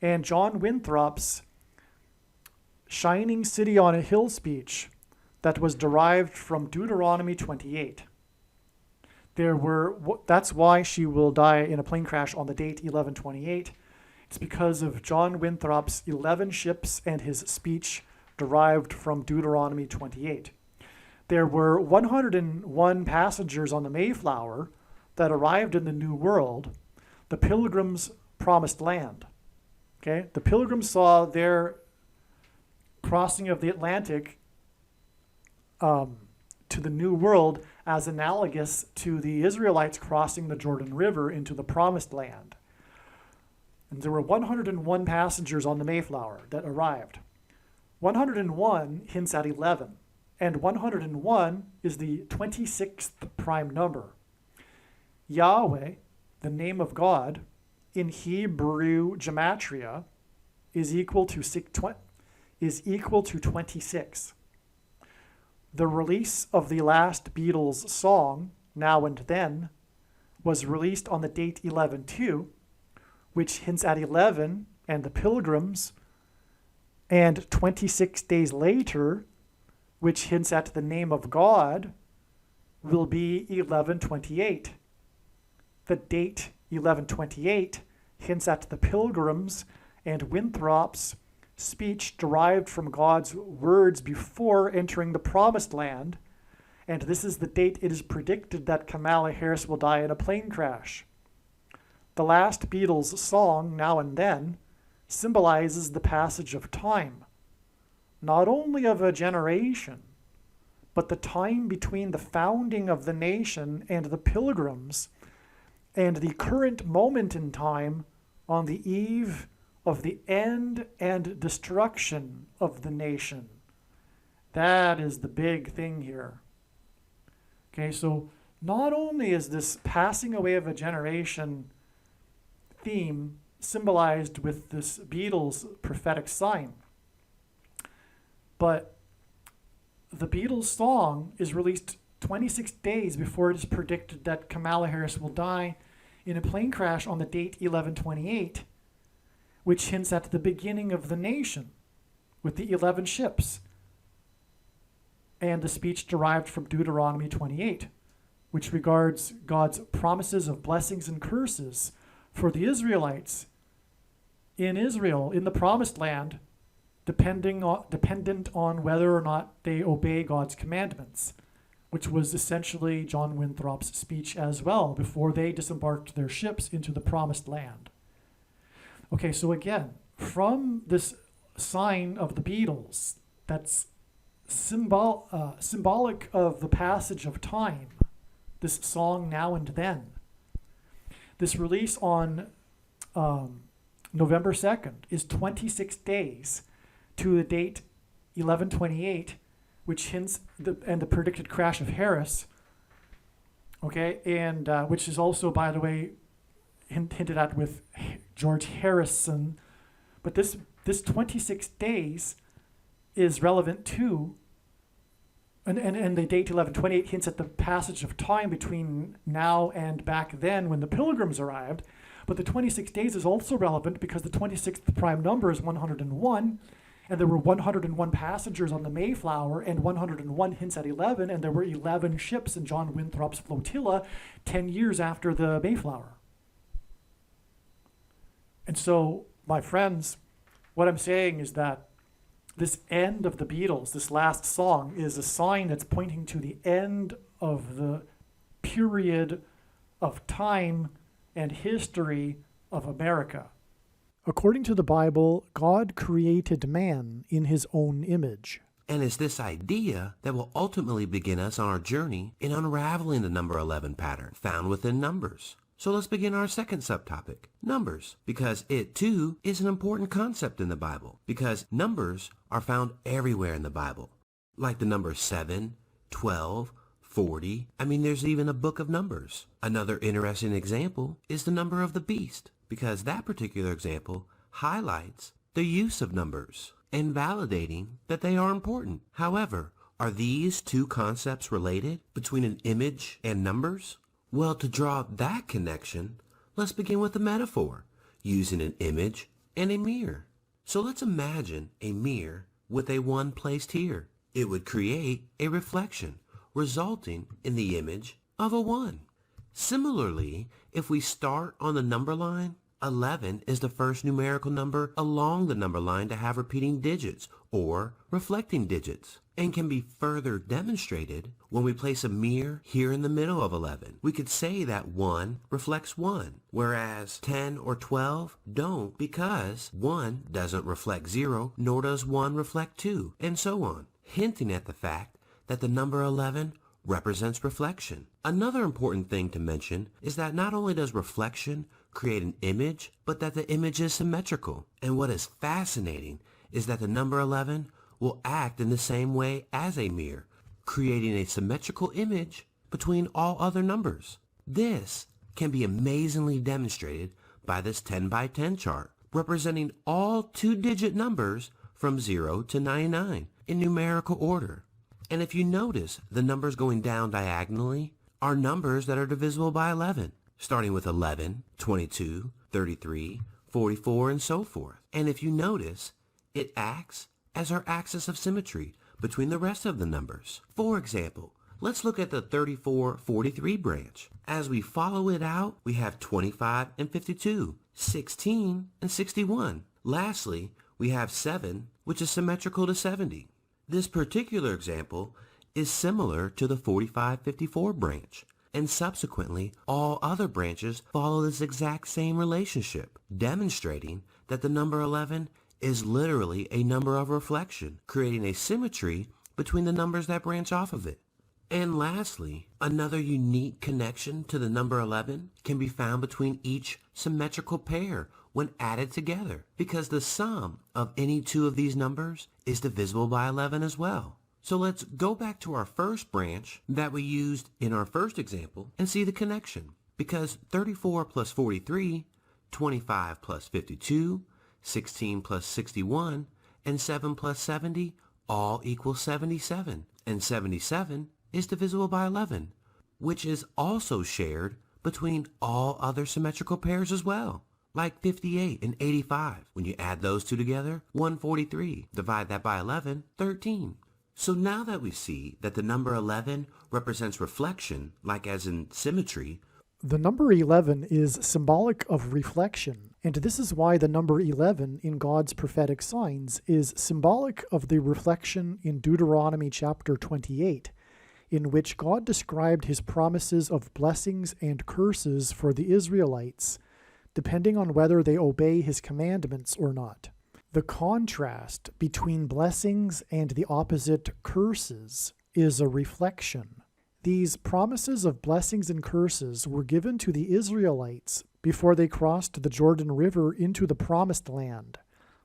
and John Winthrop's shining city on a hill speech that was derived from Deuteronomy 28. That's why she will die in a plane crash on the date 11/28. It's because of John Winthrop's 11 ships and his speech derived from Deuteronomy 28. There were 101 passengers on the Mayflower that arrived in the New World, the Pilgrims' promised land. Okay? The Pilgrims saw their crossing of the Atlantic to the New World as analogous to the Israelites crossing the Jordan River into the promised land. And there were 101 passengers on the Mayflower that arrived. 101 hints at 11, and 101 is the 26th prime number. Yahweh, the name of God, in Hebrew gematria, is equal to 26. The release of the last Beatles song, Now and Then, was released on the date 11/2, which hints at 11 and the Pilgrims, and 26 days later, which hints at the name of God, will be 11/28. The date 11/28 hints at the Pilgrims and Winthrop's speech derived from God's words before entering the promised land, and this is the date it is predicted that Kamala Harris will die in a plane crash. The last Beatles song, Now and Then, symbolizes the passage of time, not only of a generation, but the time between the founding of the nation and the Pilgrims and the current moment in time on the eve of the end and destruction of the nation. That is the big thing here. Okay, so not only is this passing away of a generation theme symbolized with this Beatles prophetic sign, but the Beatles song is released 26 days before it is predicted that Kamala Harris will die in a plane crash on the date 11/28, which hints at the beginning of the nation with the 11 ships and the speech derived from Deuteronomy 28, which regards God's promises of blessings and curses for the Israelites in Israel, in the promised land, dependent on whether or not they obey God's commandments, which was essentially John Winthrop's speech as well before they disembarked their ships into the promised land. Okay, so again, from this sign of the Beatles that's symbolic of the passage of time, this song Now and Then, this release on November 2nd is 26 days to the date 11/28, which hints and the predicted crash of Harris. Okay, and which is also, by the way, hinted at with George Harrison. But this 26 days is relevant to, and the date 11/28 hints at the passage of time between now and back then when the Pilgrims arrived. But the 26 days is also relevant because the 26th prime number is 101, and there were 101 passengers on the Mayflower, and 101 hints at 11, and there were 11 ships in John Winthrop's flotilla 10 years after the Mayflower. And so, my friends, what I'm saying is that this end of the Beatles, this last song, is a sign that's pointing to the end of the period of time and history of America. According to the Bible, God created man in his own image. And it's this idea that will ultimately begin us on our journey in unraveling the number 11 pattern found within Numbers. So let's begin our second subtopic, numbers, because it too is an important concept in the Bible, because numbers are found everywhere in the Bible, like the numbers 7, 12, 40. There's even a book of Numbers. Another interesting example is the number of the beast, because that particular example highlights the use of numbers and validating that they are important. However, are these two concepts related between an image and numbers? Well, to draw that connection, let's begin with a metaphor, using an image and a mirror. So let's imagine a mirror with a 1 placed here. It would create a reflection, resulting in the image of a 1. Similarly, if we start on the number line, 11 is the first numerical number along the number line to have repeating digits or reflecting digits, and can be further demonstrated when we place a mirror here in the middle of 11. We could say that 1 reflects 1, whereas 10 or 12 don't, because 1 doesn't reflect 0, nor does 1 reflect 2, and so on, hinting at the fact that the number 11 represents reflection. Another important thing to mention is that not only does reflection create an image, but that the image is symmetrical. And what is fascinating is that the number 11 will act in the same way as a mirror, creating a symmetrical image between all other numbers. This can be amazingly demonstrated by this 10 by 10 chart, representing all 2-digit numbers from 0 to 99 in numerical order. And if you notice, the numbers going down diagonally are numbers that are divisible by 11, starting with 11, 22, 33, 44, and so forth. And if you notice, it acts as our axis of symmetry between the rest of the numbers. For example, let's look at the 34-43 branch. As we follow it out, we have 25 and 52, 16 and 61. Lastly, we have 7, which is symmetrical to 70. This particular example is similar to the 45-54 branch, and subsequently all other branches follow this exact same relationship, demonstrating that the number 11 is literally a number of reflection, creating a symmetry between the numbers that branch off of it. And lastly, another unique connection to the number 11 can be found between each symmetrical pair when added together, because the sum of any two of these numbers is divisible by 11 as well. So let's go back to our first branch that we used in our first example and see the connection, because 34 plus 43, 25 plus 52, 16 plus 61, and 7 plus 70 all equal 77, and 77 is divisible by 11, which is also shared between all other symmetrical pairs as well, like 58 and 85. When you add those two together, 143. Divide that by 11, 13. So now that we see that the number 11 represents reflection, like as in symmetry, the number 11 is symbolic of reflection, and this is why the number 11 in God's prophetic signs is symbolic of the reflection in Deuteronomy chapter 28, in which God described his promises of blessings and curses for the Israelites, depending on whether they obey his commandments or not. The contrast between blessings and the opposite curses is a reflection. These promises of blessings and curses were given to the Israelites before they crossed the Jordan River into the Promised Land.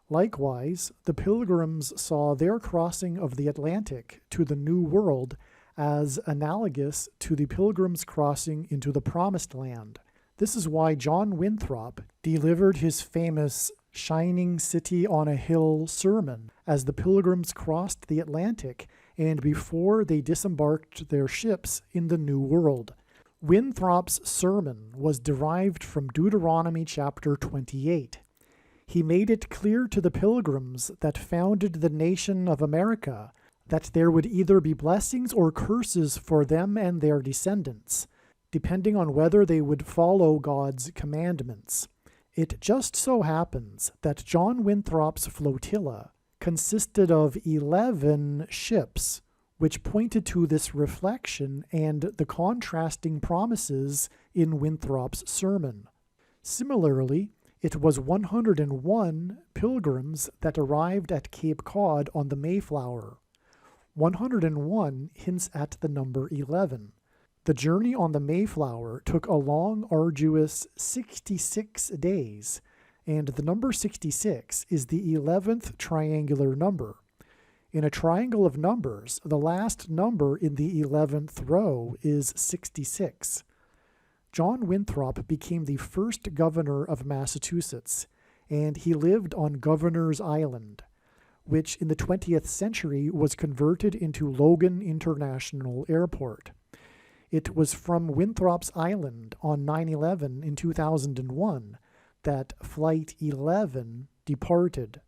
Likewise, the pilgrims saw their crossing of the Atlantic to the New World as analogous to the pilgrims' crossing into the Promised Land. This is why John Winthrop delivered his famous Shining City on a Hill sermon as the pilgrims crossed the Atlantic and before they disembarked their ships in the New World. Winthrop's sermon was derived from Deuteronomy chapter 28. He made it clear to the pilgrims that founded the nation of America that there would either be blessings or curses for them and their descendants, depending on whether they would follow God's commandments. It just so happens that John Winthrop's flotilla consisted of 11 ships, which pointed to this reflection and the contrasting promises in Winthrop's sermon. Similarly, it was 101 pilgrims that arrived at Cape Cod on the Mayflower. 101 hints at the number 11. The journey on the Mayflower took a long, arduous 66 days, and the number 66 is the 11th triangular number. In a triangle of numbers, the last number in the 11th row is 66. John Winthrop became the first governor of Massachusetts, and he lived on Governor's Island, which in the 20th century was converted into Logan International Airport. It was from Winthrop's Island on 9/11 in 2001 that Flight 11 departed.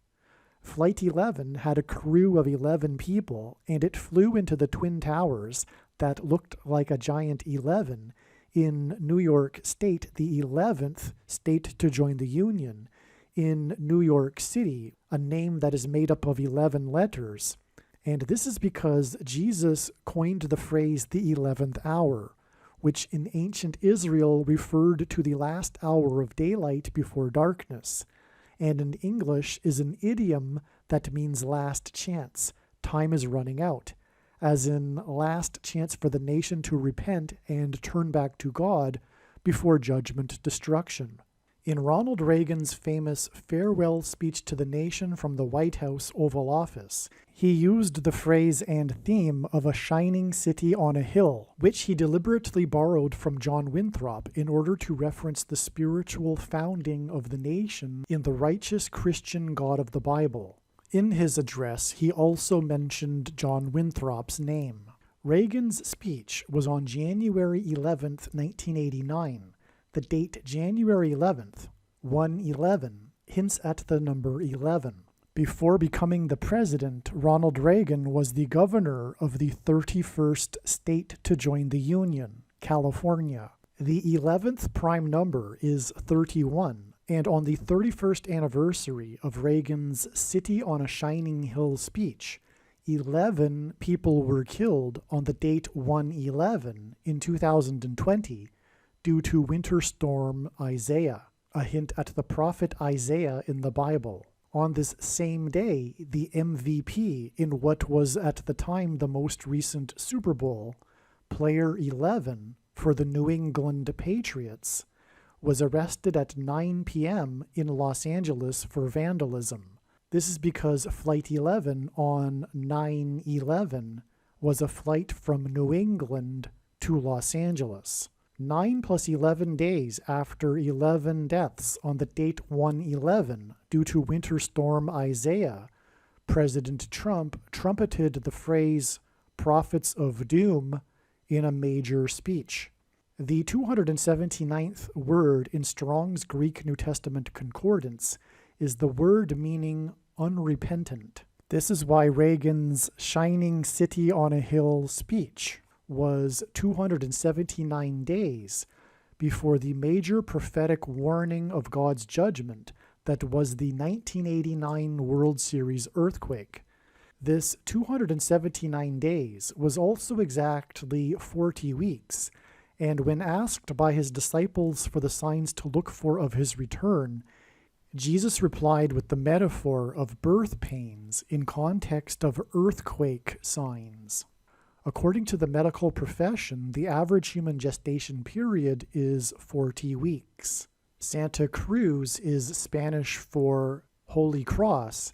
Flight 11 had a crew of 11 people, and it flew into the Twin Towers that looked like a giant 11 in New York State, the 11th state to join the Union, in New York City, a name that is made up of 11 letters. And this is because Jesus coined the phrase the 11th hour, which in ancient Israel referred to the last hour of daylight before darkness, and in English is an idiom that means last chance, time is running out, as in last chance for the nation to repent and turn back to God before judgment destruction. In Ronald Reagan's famous farewell speech to the nation from the White House Oval Office, he used the phrase and theme of a shining city on a hill, which he deliberately borrowed from John Winthrop in order to reference the spiritual founding of the nation in the righteous Christian God of the Bible. In his address, he also mentioned John Winthrop's name. Reagan's speech was on January 11, 1989. The date January 11th, 1/11, hints at the number 11. Before becoming the president, Ronald Reagan was the governor of the 31st state to join the Union, California. The 11th prime number is 31, and on the 31st anniversary of Reagan's City on a Shining Hill speech, 11 people were killed on the date 1/11 in 2020 due to Winter Storm Isaiah, a hint at the prophet Isaiah in the Bible. On this same day, the MVP in what was at the time the most recent Super Bowl, player 11 for the New England Patriots, was arrested at 9 p.m. in Los Angeles for vandalism. This is because Flight 11 on 9/11 was a flight from New England to Los Angeles. 9 plus 11 days after 11 deaths on the date 1/11 due to Winter Storm Isaiah, President Trump trumpeted the phrase "prophets of doom" in a major speech. The 279th word in Strong's Greek New Testament Concordance is the word meaning unrepentant. This is why Reagan's Shining City on a Hill speech was 279 days before the major prophetic warning of God's judgment that was the 1989 World Series earthquake. This 279 days was also exactly 40 weeks, and when asked by his disciples for the signs to look for of his return, Jesus replied with the metaphor of birth pains in context of earthquake signs. According to the medical profession, the average human gestation period is 40 weeks. Santa Cruz is Spanish for Holy Cross,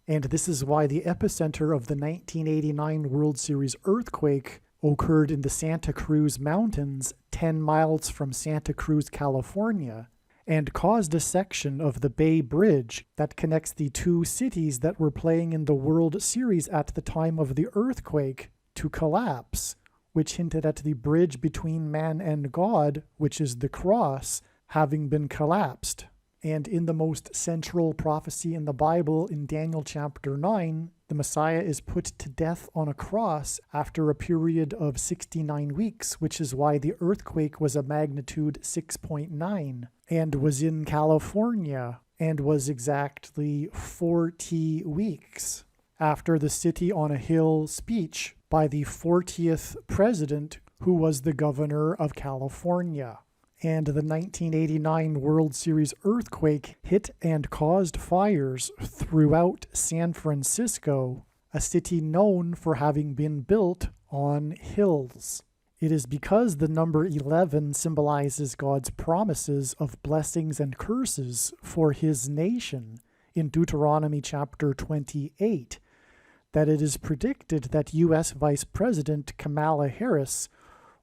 and this is why the epicenter of the 1989 World Series earthquake occurred in the Santa Cruz Mountains, 10 miles from Santa Cruz, California, and caused a section of the Bay Bridge that connects the two cities that were playing in the World Series at the time of the earthquake to collapse, which hinted at the bridge between man and God, which is the cross, having been collapsed. And in the most central prophecy in the Bible, in Daniel chapter 9, the Messiah is put to death on a cross after a period of 69 weeks, which is why the earthquake was a magnitude 6.9 and was in California and was exactly 40 weeks after the City on a Hill speech by the 40th president, who was the governor of California. And the 1989 World Series earthquake hit and caused fires throughout San Francisco, a city known for having been built on hills. It is because the number 11 symbolizes God's promises of blessings and curses for his nation in Deuteronomy chapter 28 that it is predicted that U.S. Vice President Kamala Harris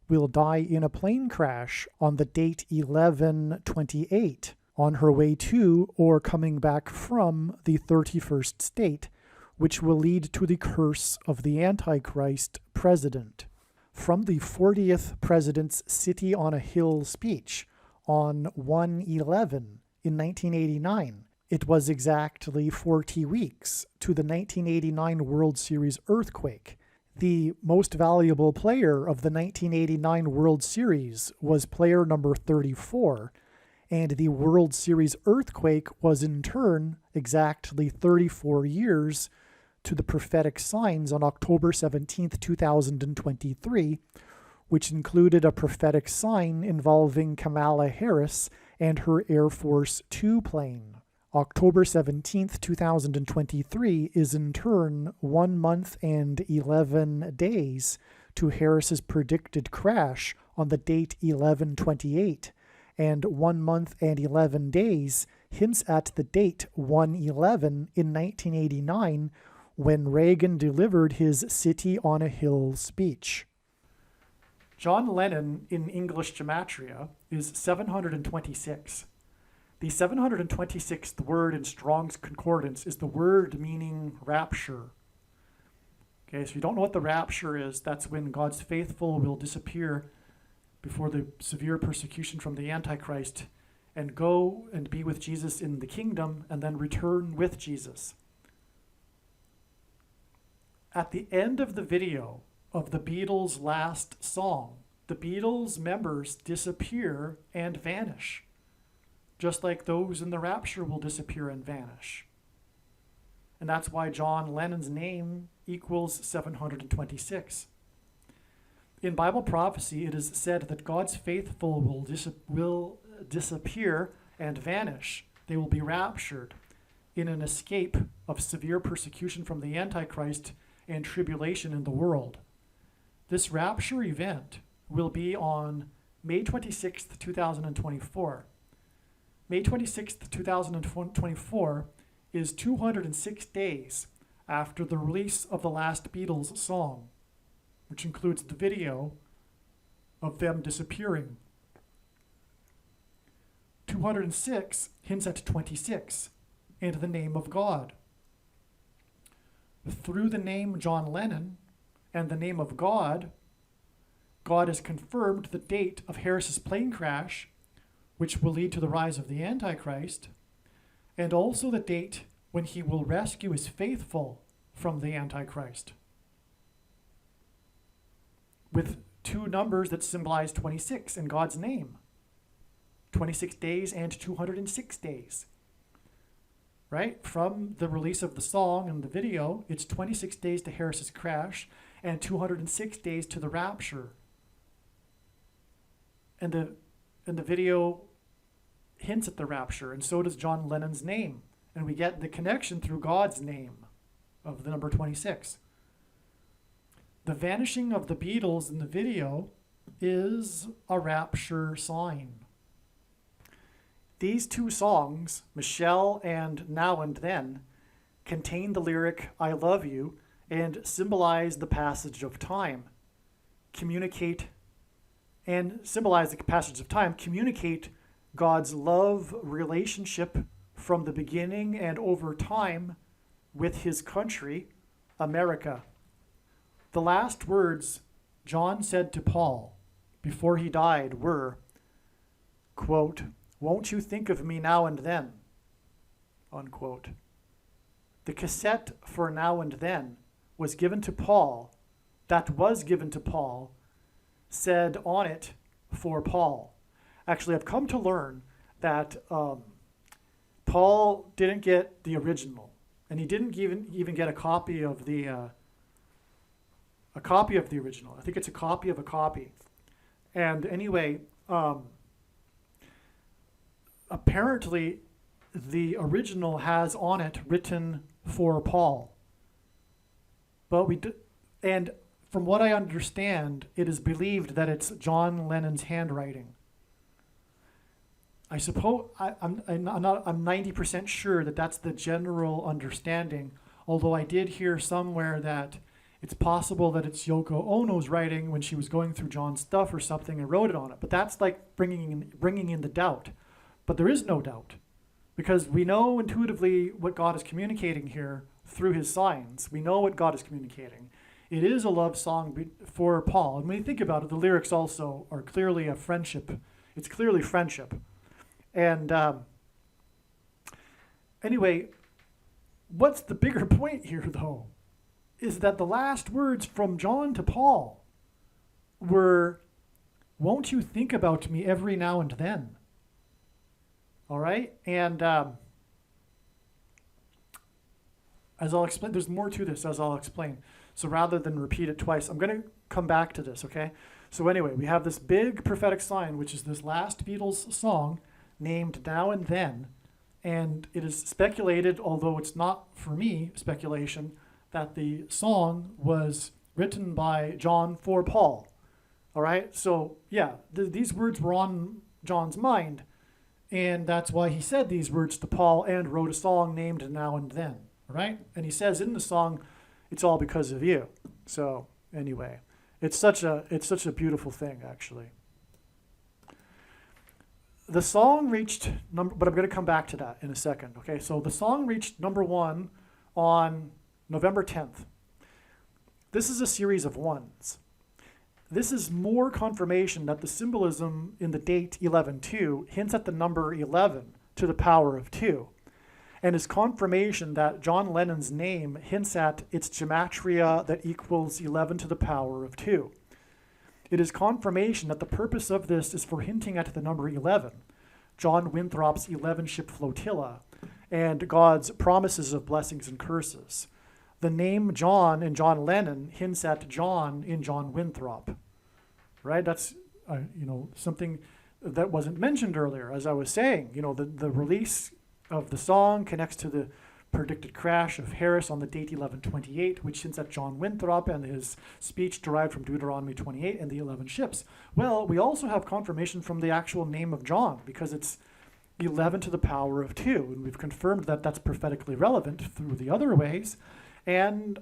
will die in a plane crash on the date 11/28 on her way to or coming back from the 31st state, which will lead to the curse of the Antichrist president. From the 40th president's City on a Hill speech on 1/11 in 1989, it was exactly 40 weeks to the 1989 World Series earthquake. The most valuable player of the 1989 World Series was player number 34, and the World Series earthquake was in turn exactly 34 years to the prophetic signs on October 17, 2023, which included a prophetic sign involving Kamala Harris and her Air Force Two plane. October 17, 2023 is in turn 1 month and 11 days to Harris's predicted crash on the date 11/28, and 1 month and 11 days hints at the date 1/11 in 1989 when Reagan delivered his City on a Hill speech. John Lennon in English gematria is 726. The 726th word in Strong's Concordance is the word meaning rapture. Okay, so if you don't know what the rapture is, that's when God's faithful will disappear before the severe persecution from the Antichrist and go and be with Jesus in the kingdom and then return with Jesus. At the end of the video of the Beatles' last song, the Beatles members disappear and vanish, just like those in the rapture will disappear and vanish. And that's why John Lennon's name equals 726. In Bible prophecy, it is said that God's faithful will disappear and vanish. They will be raptured in an escape of severe persecution from the Antichrist and tribulation in the world. This rapture event will be on May 26th, 2024. May 26th, 2024 is 206 days after the release of the last Beatles song, which includes the video of them disappearing. 206 hints at 26 and the name of God. Through the name John Lennon and the name of God, God has confirmed the date of Harris's plane crash, which will lead to the rise of the Antichrist, and also the date when he will rescue his faithful from the Antichrist, with two numbers that symbolize 26 in God's name, 26 days and 206 days. Right? From the release of the song and the video, it's 26 days to Harris's crash and 206 days to the rapture. And the video hints at the rapture, and so does John Lennon's name. And we get the connection through God's name of the number 26. The vanishing of the Beatles in the video is a rapture sign. These two songs, Michelle and Now and Then, contain the lyric, I love you, and symbolize the passage of time. Communicate God's love relationship from the beginning and over time with his country, America. The last words John said to Paul before he died were, quote, "Won't you think of me now and then?" Unquote. The cassette for Now and Then was given to Paul, said on it, "For Paul." Actually, I've come to learn that Paul didn't get the original, and he didn't even get a copy of the original. I think it's a copy of a copy. And anyway, apparently the original has on it written "For Paul." But and from what I understand, it is believed that it's John Lennon's handwriting. I suppose I'm 90% sure that that's the general understanding, although I did hear somewhere that it's possible that it's Yoko Ono's writing when she was going through John's stuff or something and wrote it on it. But that's like bringing in the doubt. But there is no doubt, because we know intuitively what God is communicating here through his signs. We know what God is communicating. It is a love song for Paul. And when you think about it, the lyrics also are clearly a friendship. It's clearly friendship. And anyway, what's the bigger point here, though, is that the last words from John to Paul were, "Won't you think about me every now and then?" All right? And as I'll explain, there's more to this, as I'll explain. So rather than repeat it twice, I'm going to come back to this, okay? So anyway, we have this big prophetic sign, which is this last Beatles song named Now and Then. And it is speculated, although it's not, for me, speculation, that the song was written by John for Paul. All right? So, yeah, these words were on John's mind. And that's why he said these words to Paul and wrote a song named Now and Then. All right? And he says in the song, "It's all because of you." So, anyway, it's such a beautiful thing, actually. The song reached but I'm going to come back to that in a second. Okay, so the song reached #1 on November 10th. This is a series of ones. This is more confirmation that the symbolism in the date 11-2 hints at the number 11 to the power of 2, and is confirmation that John Lennon's name hints at its gematria that equals 11 to the power of 2. It is confirmation that the purpose of this is for hinting at the number 11, John Winthrop's 11-ship flotilla, and God's promises of blessings and curses. The name John in John Lennon hints at John in John Winthrop, right? That's something that wasn't mentioned earlier. As I was saying, the release of the song connects to the predicted crash of Harris on the date 11/28, which hints at John Winthrop and his speech derived from Deuteronomy 28 and the 11 ships. Well, we also have confirmation from the actual name of John, because it's 11 to the power of 2, and we've confirmed that that's prophetically relevant through the other ways. And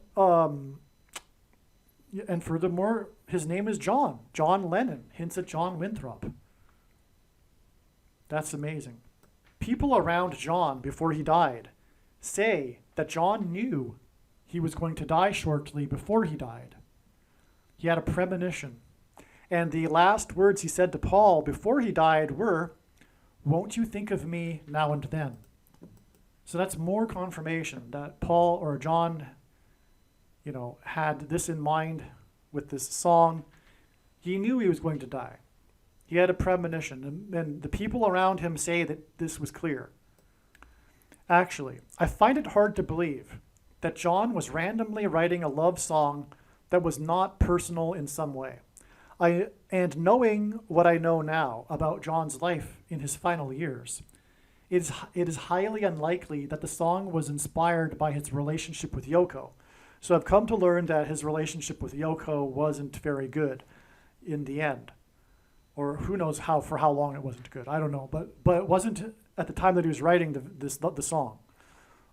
furthermore, his name is John. John Lennon hints at John Winthrop. That's amazing. People around John before he died say that John knew he was going to die shortly before he died. He had a premonition. And the last words he said to Paul before he died were, "Won't you think of me now and then?" So that's more confirmation that Paul or John, had this in mind with this song. He knew he was going to die. He had a premonition, and the people around him say that this was clear. Actually, I find it hard to believe that John was randomly writing a love song that was not personal in some way. And knowing what I know now about John's life in his final years, it is highly unlikely that the song was inspired by his relationship with Yoko. So I've come to learn that his relationship with Yoko wasn't very good in the end. Or who knows for how long it wasn't good. I don't know. But it wasn't at the time that he was writing the song.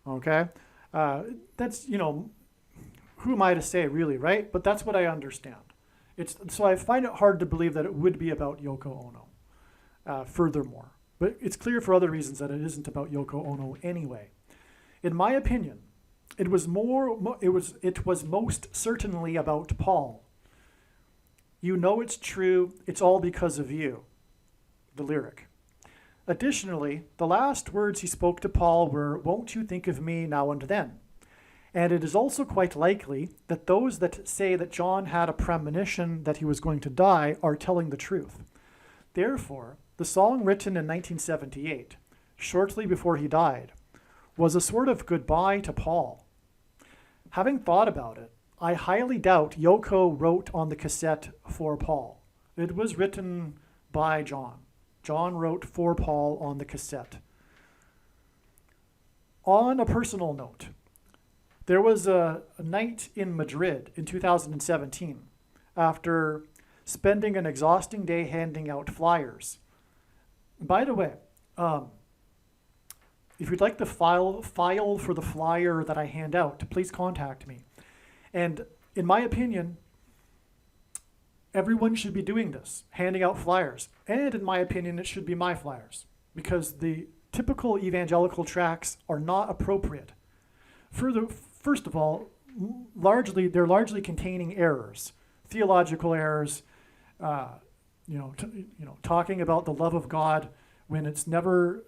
Okay? That's, who am I to say, really, right? But that's what I understand. So I find it hard to believe that it would be about Yoko Ono, furthermore. But it's clear for other reasons that it isn't about Yoko Ono anyway. In my opinion, it was most certainly about Paul. You know it's true. It's all because of you. The lyric. Additionally, the last words he spoke to Paul were, "Won't you think of me now and then?" And it is also quite likely that those that say that John had a premonition that he was going to die are telling the truth. Therefore, the song written in 1978, shortly before he died, was a sort of goodbye to Paul. Having thought about it, I highly doubt Yoko wrote on the cassette for Paul. It was written by John. John wrote for Paul on the cassette. On a personal note, there was a night in Madrid in 2017 after spending an exhausting day handing out flyers. By the way, if you'd like the file for the flyer that I hand out, please contact me. And in my opinion, everyone should be doing this, handing out flyers. And in my opinion, it should be my flyers, because the typical evangelical tracts are not appropriate. First of all, they're largely containing errors, theological errors, talking about the love of God when it's never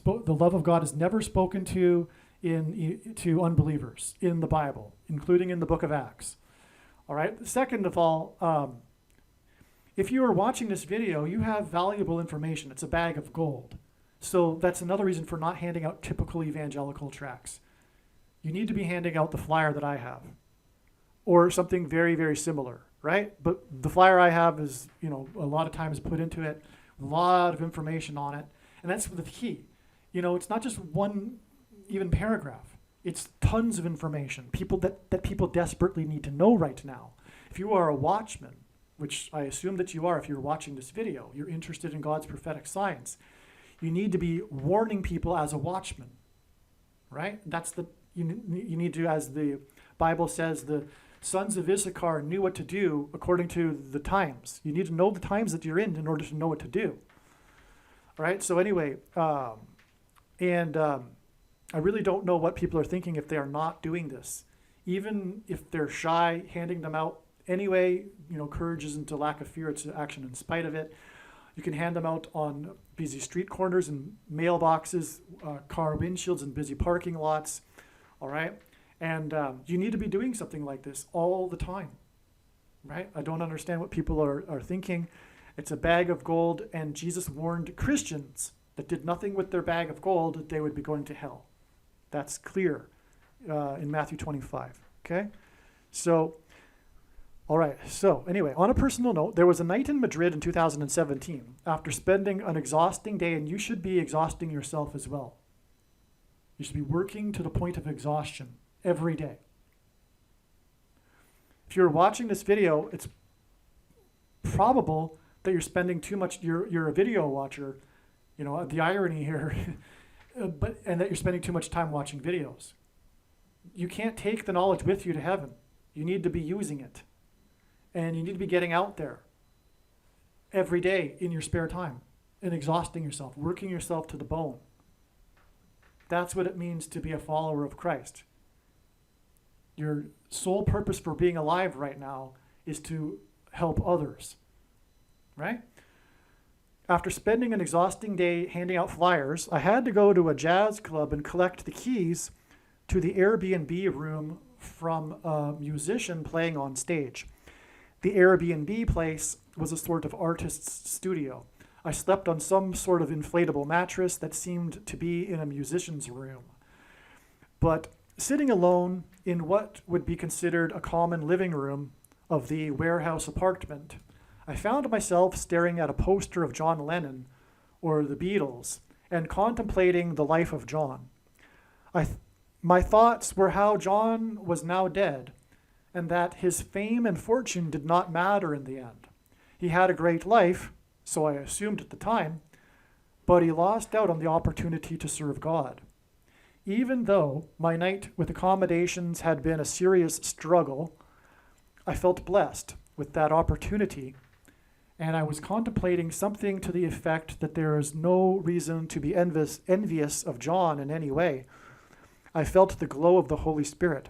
the love of God is never spoken to to unbelievers in the Bible, including in the book of Acts. All right. Second of all, if you are watching this video, you have valuable information. It's a bag of gold. So that's another reason for not handing out typical evangelical tracts. You need to be handing out the flyer that I have, or something very, very similar, right? But the flyer I have is, a lot of time is put into it, a lot of information on it, and that's the key. It's not just one even paragraph. It's tons of information, that people desperately need to know right now. If you are a watchman, which I assume that you are if you're watching this video, you're interested in God's prophetic science, you need to be warning people as a watchman, right? You need to, as the Bible says, the sons of Issachar knew what to do according to the times. You need to know the times that you're in order to know what to do. All right, so anyway, I really don't know what people are thinking if they are not doing this. Even if they're shy, handing them out anyway, courage isn't a lack of fear, it's action in spite of it. You can hand them out on busy street corners and mailboxes, car windshields and busy parking lots. All right. And you need to be doing something like this all the time, right? I don't understand what people are thinking. It's a bag of gold, and Jesus warned Christians that did nothing with their bag of gold that they would be going to hell. That's clear in Matthew 25, okay? So, all right. So anyway, on a personal note, there was a night in Madrid in 2017 after spending an exhausting day, and you should be exhausting yourself as well. You should be working to the point of exhaustion every day. If you're watching this video, it's probable that you're spending too much, you're a video watcher, the irony here, and that you're spending too much time watching videos. You can't take the knowledge with you to heaven. You need to be using it. And you need to be getting out there every day in your spare time and exhausting yourself, working yourself to the bone. That's what it means to be a follower of Christ. Your sole purpose for being alive right now is to help others, right? After spending an exhausting day handing out flyers, I had to go to a jazz club and collect the keys to the Airbnb room from a musician playing on stage. The Airbnb place was a sort of artist's studio. I slept on some sort of inflatable mattress that seemed to be in a musician's room. But sitting alone in what would be considered a common living room of the warehouse apartment, I found myself staring at a poster of John Lennon or the Beatles and contemplating the life of John. My thoughts were how John was now dead and that his fame and fortune did not matter in the end. He had a great life, so I assumed at the time, but he lost out on the opportunity to serve God. Even though my night with accommodations had been a serious struggle, I felt blessed with that opportunity, and I was contemplating something to the effect that there is no reason to be envious of John in any way. I felt the glow of the Holy Spirit.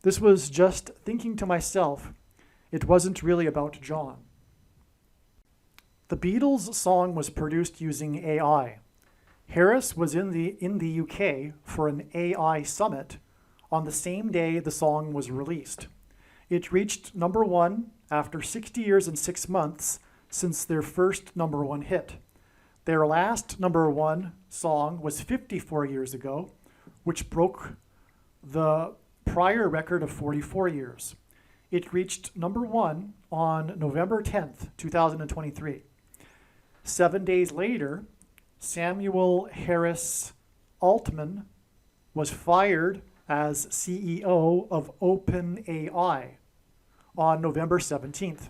This was just thinking to myself, It wasn't really about John. The Beatles song was produced using AI. Harris was in the UK for an AI summit on the same day the song was released. It reached number one after 60 years and 6 months since their first number one hit. Their last number one song was 54 years ago, which broke the prior record of 44 years. It reached number one on November 10th, 2023. 7 days later, Samuel Harris Altman was fired as CEO of OpenAI on November 17th.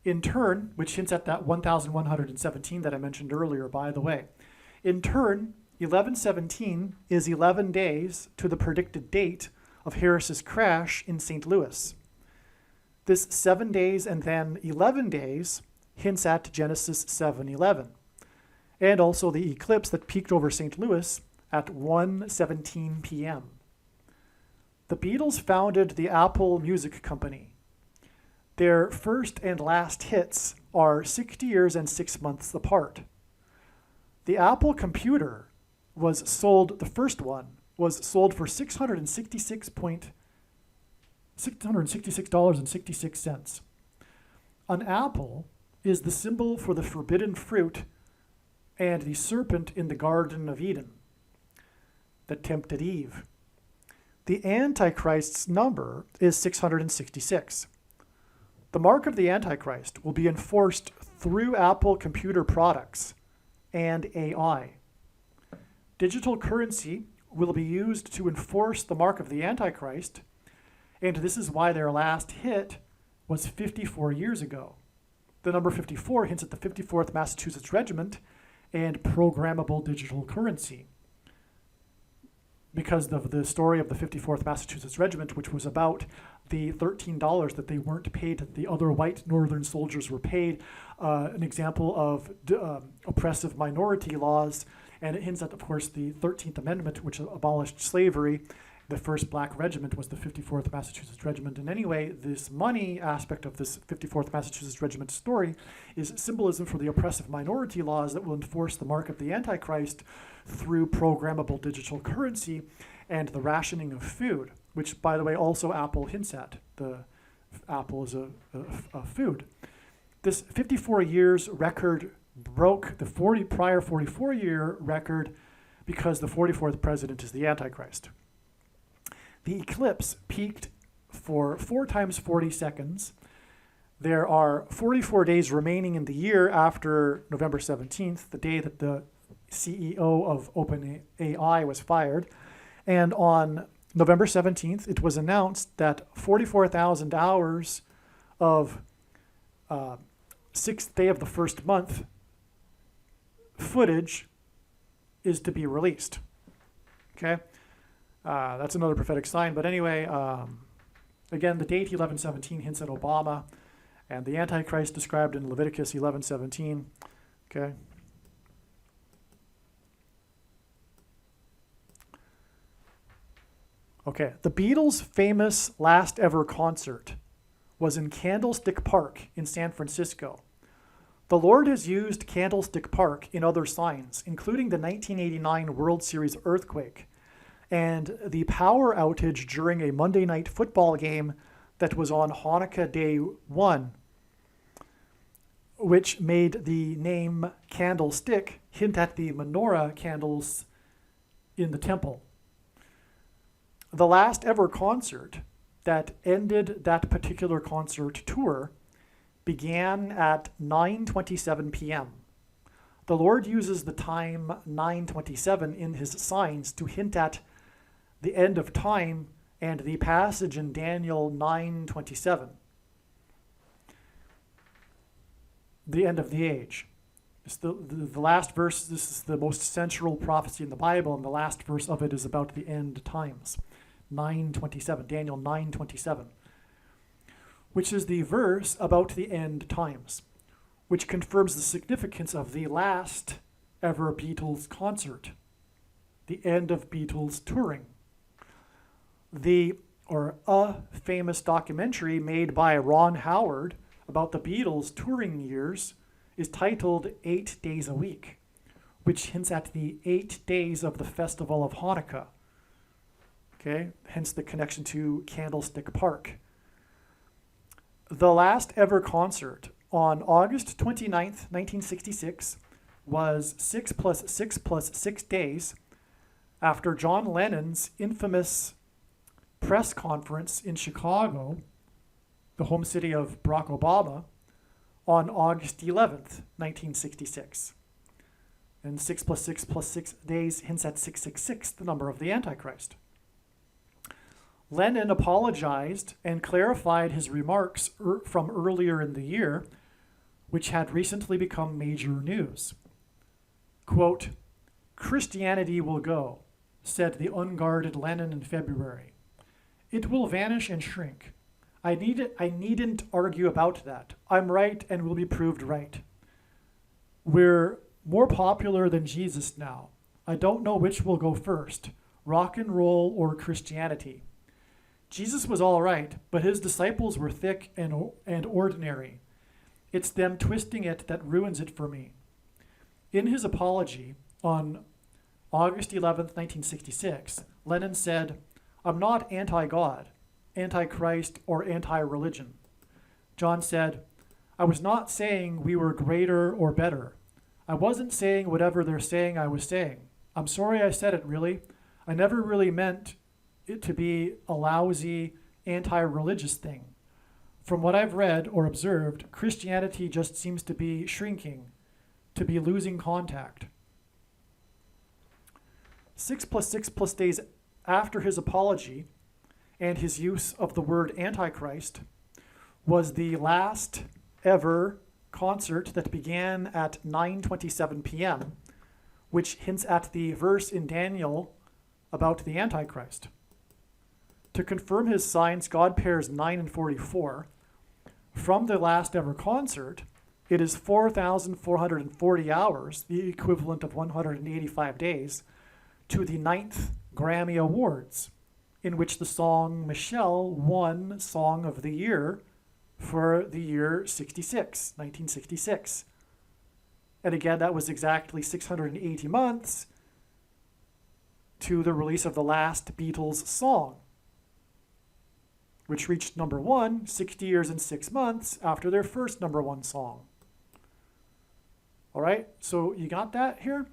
In turn, which hints at that 1117 that I mentioned earlier, by the way. In turn, 1117 is 11 days to the predicted date of Harris's crash in St. Louis. This 7 days and then 11 days hints at Genesis 7:11, and also the eclipse that peaked over St. Louis at 1:17 p.m. The Beatles founded the Apple Music Company. Their first and last hits are 60 years and 6 months apart. The Apple computer was sold, the first one, was sold for $666.66. An apple is the symbol for the forbidden fruit and the serpent in the Garden of Eden that tempted Eve. The Antichrist's number is 666. The mark of the Antichrist will be enforced through Apple computer products and AI. Digital currency will be used to enforce the mark of the Antichrist, and this is why their last hit was 54 years ago. The number 54 hints at the 54th Massachusetts Regiment and programmable digital currency, because of the story of the 54th Massachusetts Regiment, which was about the $13 that they weren't paid, that the other white northern soldiers were paid, an example of oppressive minority laws. And it hints at, of course, the 13th Amendment, which abolished slavery. The first black regiment was the 54th Massachusetts Regiment. And anyway, this money aspect of this 54th Massachusetts Regiment story is symbolism for the oppressive minority laws that will enforce the mark of the Antichrist through programmable digital currency and the rationing of food, which, by the way, also Apple hints at. The apple is a food. This 54 years record broke the prior 44-year record because the 44th president is the Antichrist. The eclipse peaked for 4 times 40 seconds. There are 44 days remaining in the year after November 17th, the day that the CEO of OpenAI was fired. And on November 17th, it was announced that 44,000 hours of 6th day of the first month footage is to be released. Okay? That's another prophetic sign. But anyway, again, the date 1117 hints at Obama, and the Antichrist described in Leviticus 11:17. Okay. Okay. The Beatles' famous last ever concert was in Candlestick Park in San Francisco. The Lord has used Candlestick Park in other signs, including the 1989 World Series earthquake and the power outage during a Monday night football game that was on Hanukkah Day 1, which made the name Candlestick hint at the menorah candles in the temple. The last ever concert that ended that particular concert tour began at 9:27 p.m. The Lord uses the time 9:27 in his signs to hint at the end of time and the passage in Daniel 9:27, the end of the age. It's the last verse. This is the most central prophecy in the Bible, and the last verse of it is about the end times. 9:27, Daniel 9:27, which is the verse about the end times, which confirms the significance of the last ever Beatles concert, the end of Beatles touring. The or a famous documentary made by Ron Howard about the Beatles' touring years is titled 8 Days a Week, which hints at the 8 days of the Festival of Hanukkah. Okay, hence the connection to Candlestick Park. The last ever concert on August 29th, 1966 was 6 plus 6 plus 6 days after John Lennon's infamous press conference in Chicago, the home city of Barack Obama, on August 11th, 1966. And 6 plus 6 plus 6 days hints at 666, the number of the Antichrist. Lennon apologized and clarified his remarks from earlier in the year, which had recently become major news. Quote, "Christianity will go," said the unguarded Lennon in February. "It will vanish and shrink. I needn't argue about that. I'm right and will be proved right. We're more popular than Jesus now. I don't know which will go first, rock and roll or Christianity. Jesus was all right, but his disciples were thick and ordinary. It's them twisting it that ruins it for me." In his apology on August 11th, 1966, Lennon said, "I'm not anti-God, anti-Christ, or anti-religion." John said, "I was not saying we were greater or better. I wasn't saying whatever they're saying I was saying. I'm sorry I said it, really. I never really meant it to be a lousy, anti-religious thing. From what I've read or observed, Christianity just seems to be shrinking, to be losing contact." 6 plus 6 plus days after his apology and his use of the word Antichrist was the last ever concert that began at 9:27 p.m., which hints at the verse in Daniel about the Antichrist. To confirm his signs, God pairs 9 and 44. From the last ever concert, it is 4,440 hours, the equivalent of 185 days, to the 9th Grammy Awards, in which the song Michelle won Song of the Year for the year 1966. And again, that was exactly 680 months to the release of the last Beatles song, which reached number one 60 years and 6 months after their first number one song. All right, so you got that here?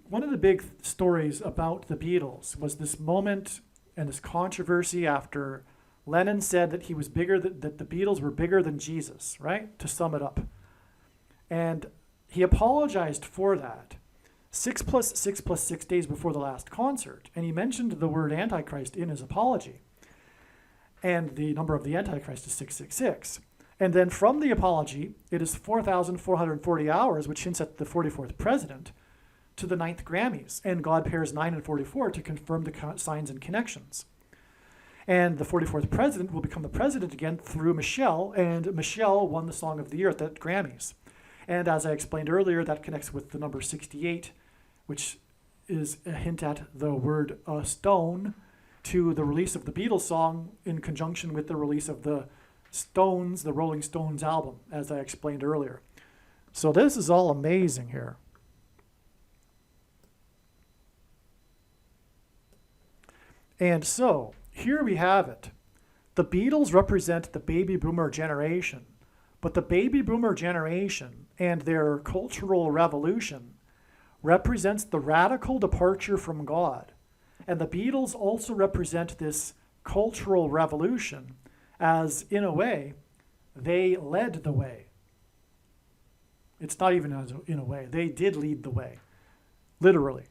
One of the big stories about the Beatles was this moment and this controversy after Lennon said that that the Beatles were bigger than Jesus, right? To sum it up. And he apologized for that 6 plus 6 plus 6 days before the last concert. And he mentioned the word Antichrist in his apology. And the number of the Antichrist is 666. And then from the apology, it is 4,440 hours, which hints at the 44th president, to the 9th Grammys. And God pairs 9 and 44 to confirm the signs and connections. And the 44th president will become the president again through Michelle, and Michelle won the Song of the Year at the Grammys. And as I explained earlier, that connects with the number 68, which is a hint at the word stone, to the release of the Beatles song in conjunction with the release of the Stones, the Rolling Stones album, as I explained earlier. So this is all amazing here. And so, here we have it. The Beatles represent the baby boomer generation, but the baby boomer generation and their cultural revolution represents the radical departure from God. And the Beatles also represent this cultural revolution as, in a way, they led the way. It's not even as in a way. They did lead the way, literally.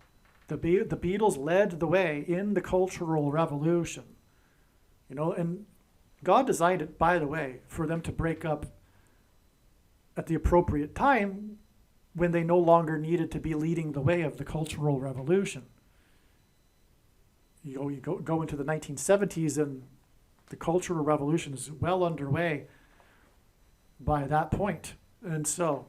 The Beatles led the way in the cultural revolution. You know, and God designed it, by the way, for them to break up at the appropriate time when they no longer needed to be leading the way of the cultural revolution. You go into the 1970s and the cultural revolution is well underway by that point. And so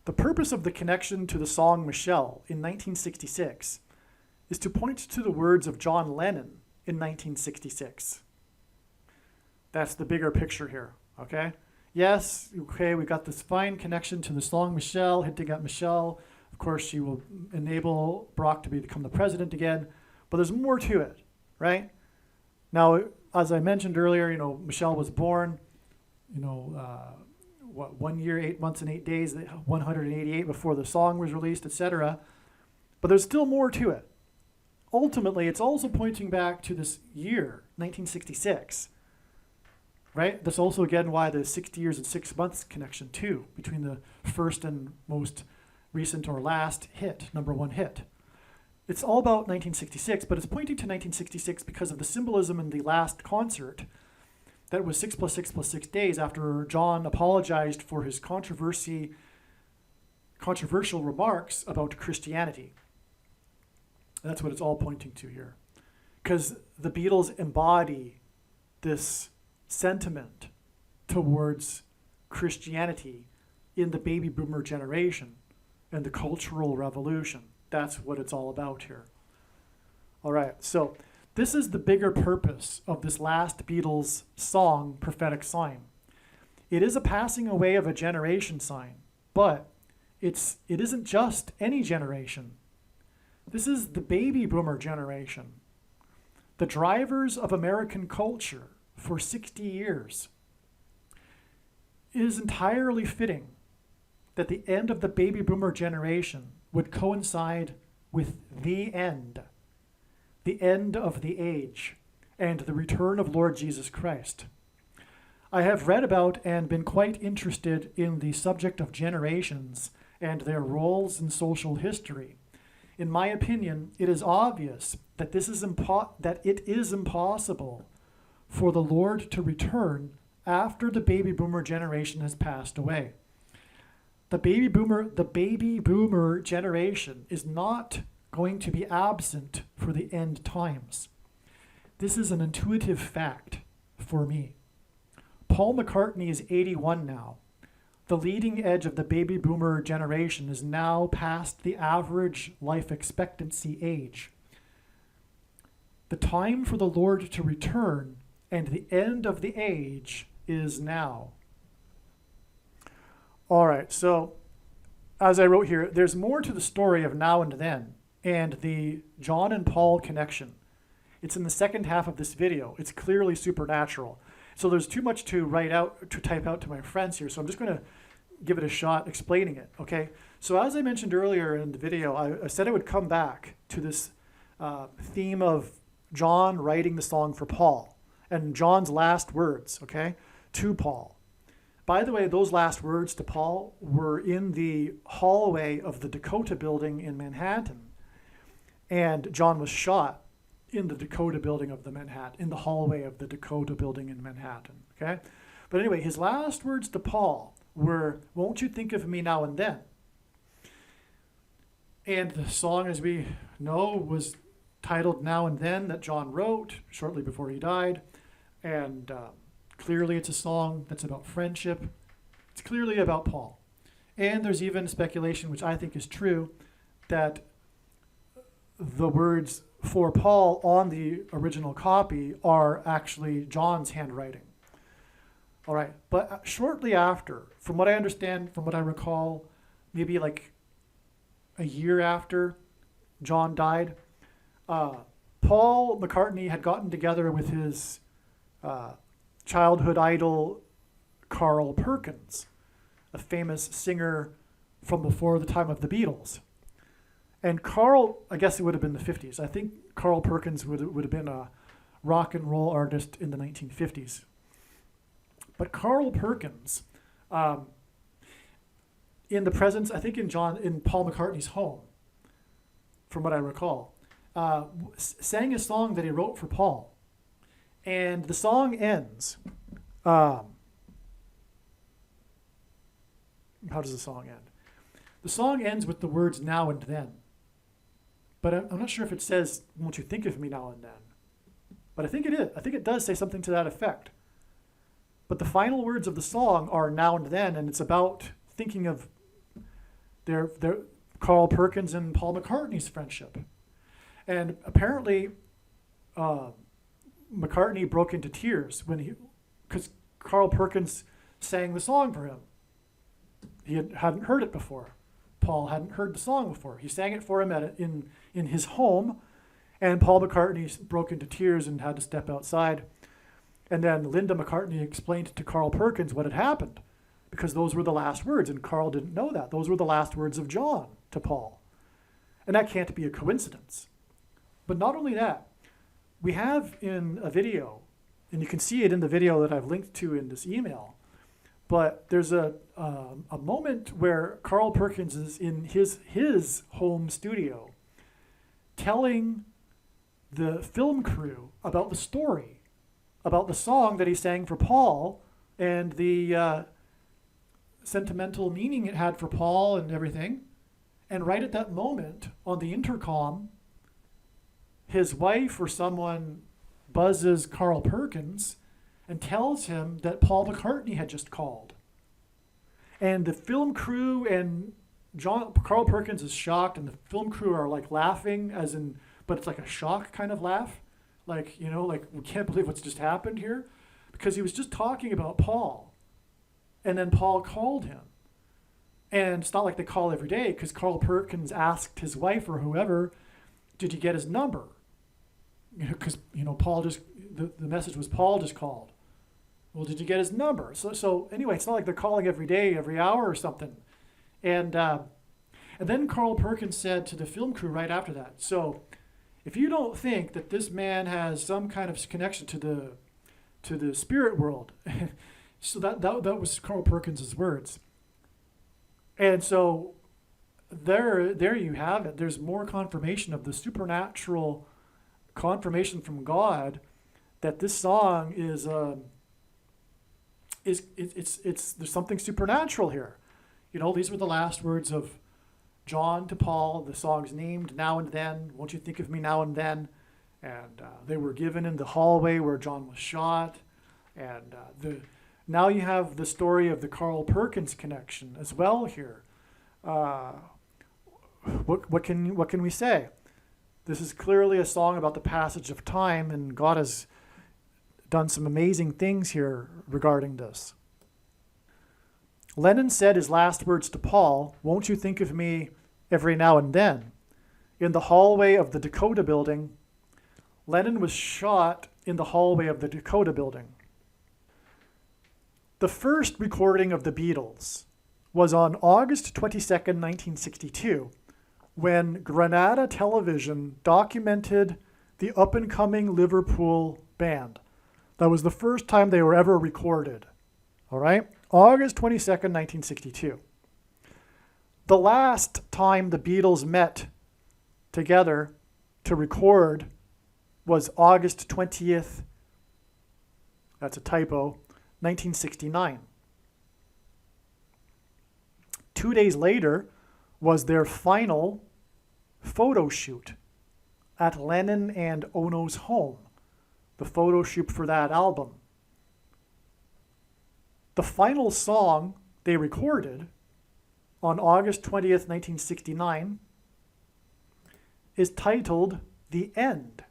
The purpose of the connection to the song Michelle in 1966 is to point to the words of John Lennon in 1966. That's the bigger picture here, okay? Yes, okay, we got this fine connection to the song Michelle, hinting at Michelle. Of course, she will enable Barack to become the president again, but there's more to it, right? Now, as I mentioned earlier, Michelle was born, 1 year, 8 months, and 8 days, 188 before the song was released, etc. But there's still more to it. Ultimately, it's also pointing back to this year, 1966, right? That's also, again, why the 60 years and 6 months connection, too, between the first and most recent or last hit, number one hit. It's all about 1966, but it's pointing to 1966 because of the symbolism in the last concert that was 6 + 6 + 6 days after John apologized for his controversial remarks about Christianity. That's what it's all pointing to here. Because the Beatles embody this sentiment towards Christianity in the baby boomer generation and the Cultural Revolution. That's what it's all about here. All right, so this is the bigger purpose of this last Beatles song, Prophetic Sign. It is a passing away of a generation sign, but it isn't just any generation. This is the baby boomer generation, the drivers of American culture for 60 years. It is entirely fitting that the end of the baby boomer generation would coincide with the end of the age, and the return of Lord Jesus Christ. I have read about and been quite interested in the subject of generations and their roles in social history. In my opinion, it is obvious that it is impossible for the Lord to return after the baby boomer generation has passed away. The baby boomer generation is not going to be absent for the end times. This is an intuitive fact for me. Paul McCartney is 81 now. The leading edge of the baby boomer generation is now past the average life expectancy age. The time for the Lord to return and the end of the age is now. All right, so as I wrote here, there's more to the story of Now and Then and the John and Paul connection. It's in the second half of this video. It's clearly supernatural. So there's too much to type out to my friends here, so I'm just going to give it a shot explaining it, okay? So as I mentioned earlier in the video, I said I would come back to this theme of John writing the song for Paul and John's last words, okay, to Paul. By the way, those last words to Paul were in the hallway of the Dakota building in Manhattan. And John was shot in the Dakota building of in the hallway of the Dakota building in Manhattan, okay? But anyway, his last words to Paul were, "Won't you think of me now and then?" And the song, as we know, was titled Now and Then, that John wrote shortly before he died. And clearly it's a song that's about friendship. It's clearly about Paul. And there's even speculation, which I think is true, that the words for Paul on the original copy are actually John's handwriting. All right, but shortly after, from what I understand, from what I recall, maybe like a year after John died, Paul McCartney had gotten together with his childhood idol, Carl Perkins, a famous singer from before the time of the Beatles. And Carl, I guess it would have been the 50s. I think Carl Perkins would have been a rock and roll artist in the 1950s. But Carl Perkins, in the presence, I think in Paul McCartney's home, from what I recall, sang a song that he wrote for Paul. And the song ends. How does the song end? The song ends with the words "now and then." But I'm not sure if it says, "Won't you think of me now and then?" But I think it is. I think it does say something to that effect. But the final words of the song are "now and then," and it's about thinking of They're Carl Perkins and Paul McCartney's friendship. And apparently, McCartney broke into tears because Carl Perkins sang the song for him. He hadn't heard it before. Paul hadn't heard the song before. He sang it for him in his home, and Paul McCartney broke into tears and had to step outside. And then Linda McCartney explained to Carl Perkins what had happened, because those were the last words, and Carl didn't know that. Those were the last words of John to Paul. And that can't be a coincidence. But not only that, we have in a video, and you can see it in the video that I've linked to in this email, but there's a moment where Carl Perkins is in his home studio telling the film crew about the story, about the song that he sang for Paul and the sentimental meaning it had for Paul and everything. And right at that moment, on the intercom, his wife or someone buzzes Carl Perkins and tells him that Paul McCartney had just called. And the film crew and Carl Perkins is shocked, and the film crew are like laughing, but it's like a shock kind of laugh. Like, like, we can't believe what's just happened here. Because he was just talking about Paul. And then Paul called him. And it's not like they call every day, because Carl Perkins asked his wife or whoever, did you get his number? Because, Paul just, the message was Paul just called. Well, did you get his number? So anyway, it's not like they're calling every day, every hour or something. And then Carl Perkins said to the film crew right after that, so if you don't think that this man has some kind of connection to the spirit world, so that was Carl Perkins' words. And so there you have it. There's more confirmation of the supernatural confirmation from God that this song is there's something supernatural here. These were the last words of John to Paul. The song's named Now and Then. Won't you think of me now and then? And they were given in the hallway where John was shot. And now you have the story of the Carl Perkins connection as well here. What can we say? This is clearly a song about the passage of time, and God has done some amazing things here regarding this. Lennon said his last words to Paul, won't you think of me every now and then? In the hallway of the Dakota building. Lennon was shot in the hallway of the Dakota building. The first recording of the Beatles was on August 22nd, 1962, when Granada Television documented the up-and-coming Liverpool band. That was the first time they were ever recorded. All right? August 22nd, 1962. The last time the Beatles met together to record was August 20th, that's a typo, 1969. 2 days later was their final photo shoot at Lennon and Ono's home, the photo shoot for that album. The final song they recorded on August 20th, 1969 is titled The End.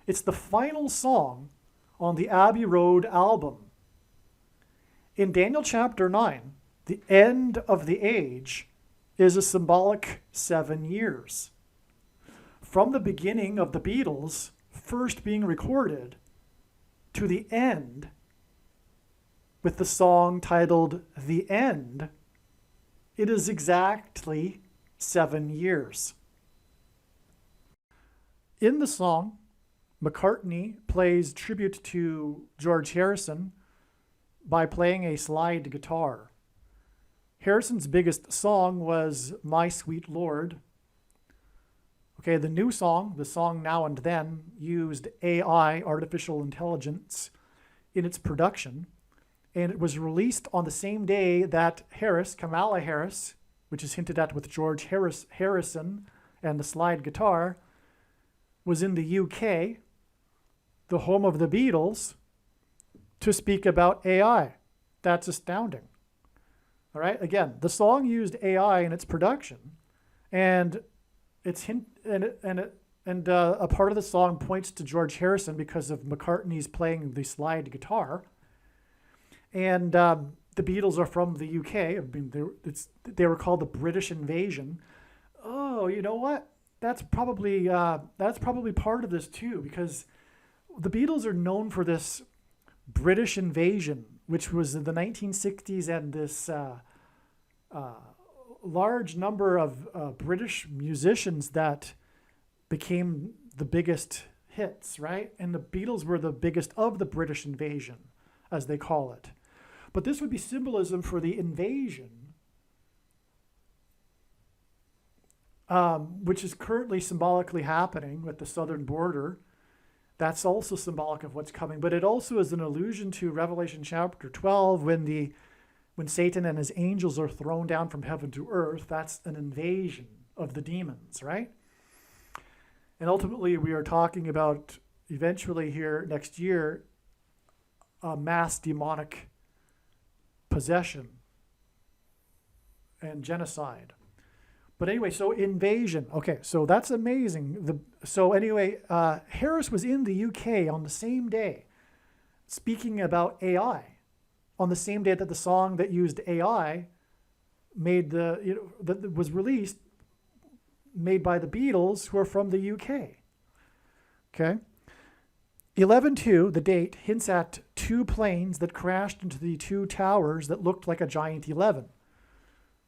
It's the final song on the Abbey Road album. In Daniel chapter 9, the end of the age is a symbolic 7 years. From the beginning of the Beatles first being recorded to the end with the song titled The End, it is exactly 7 years. In the song, McCartney plays tribute to George Harrison by playing a slide guitar. Harrison's biggest song was My Sweet Lord. Okay, the new song, the song Now and Then, used AI, artificial intelligence, in its production, and it was released on the same day that Kamala Harris, which is hinted at with George Harrison and the slide guitar, was in the UK, the home of the Beatles, to speak about AI. That's astounding. All right. Again, the song used AI in its production, and a part of the song points to George Harrison because of McCartney's playing the slide guitar. And the Beatles are from the UK. I mean, they were called the British Invasion. Oh, you know what? That's probably part of this too, because the Beatles are known for this British invasion, which was in the 1960s, and this large number of British musicians that became the biggest hits, right? And the Beatles were the biggest of the British invasion, as they call it. But this would be symbolism for the invasion, which is currently symbolically happening with the southern border. That's also symbolic of what's coming, but it also is an allusion to Revelation chapter 12 when Satan and his angels are thrown down from heaven to earth. That's an invasion of the demons, right? And ultimately, we are talking about eventually here next year a mass demonic possession and genocide. But anyway, so invasion. Okay, so that's amazing. Harris was in the UK on the same day speaking about AI, on the same day that the song that used AI that was released, made by the Beatles, who are from the UK. Okay. 11/2, the date, hints at two planes that crashed into the two towers that looked like a giant 11,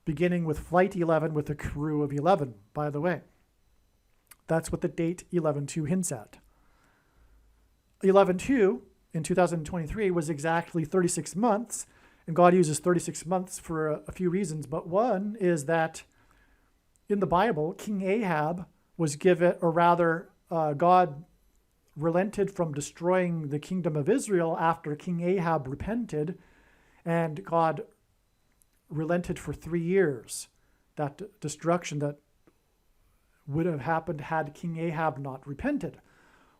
beginning with Flight 11 with a crew of 11, by the way. That's what the date 11/2 hints at. 11/2 in 2023 was exactly 36 months, and God uses 36 months for a few reasons, but one is that in the Bible, King Ahab was given, or rather, God relented from destroying the kingdom of Israel after King Ahab repented, and God relented for 3 years. That destruction that would have happened had King Ahab not repented.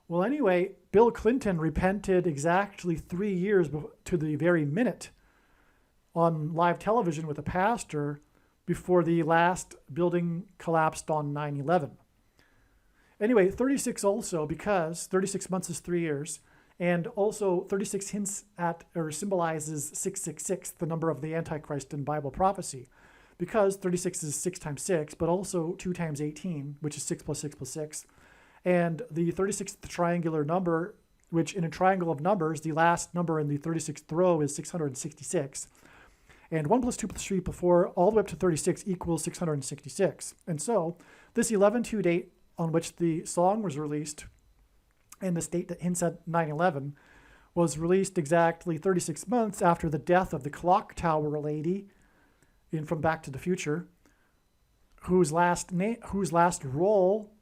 Well, anyway, Bill Clinton repented exactly 3 years to the very minute on live television with a pastor before the last building collapsed on 9/11. Anyway, 36 also, because 36 months is 3 years, and also 36 hints at or symbolizes 666, the number of the Antichrist in Bible prophecy, because 36 is 6 times 6, but also 2 times 18, which is 6 plus 6 plus 6. And the 36th triangular number, which in a triangle of numbers, the last number in the 36th row is 666. And 1 plus 2 plus 3 plus 4, all the way up to 36 equals 666. And so this 11/2 date on which the song was released, and this date that hints at 9/11, was released exactly 36 months after the death of the clock tower lady from Back to the Future, whose last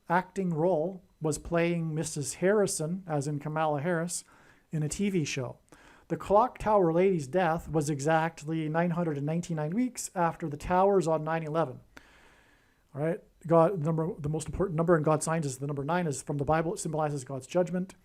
acting role was playing Mrs. Harrison, as in Kamala Harris, in a TV show. The clock tower lady's death was exactly 999 weeks after the towers on 9/11. All right, the most important number in God's signs is the number 9, is from the Bible. It symbolizes God's judgment.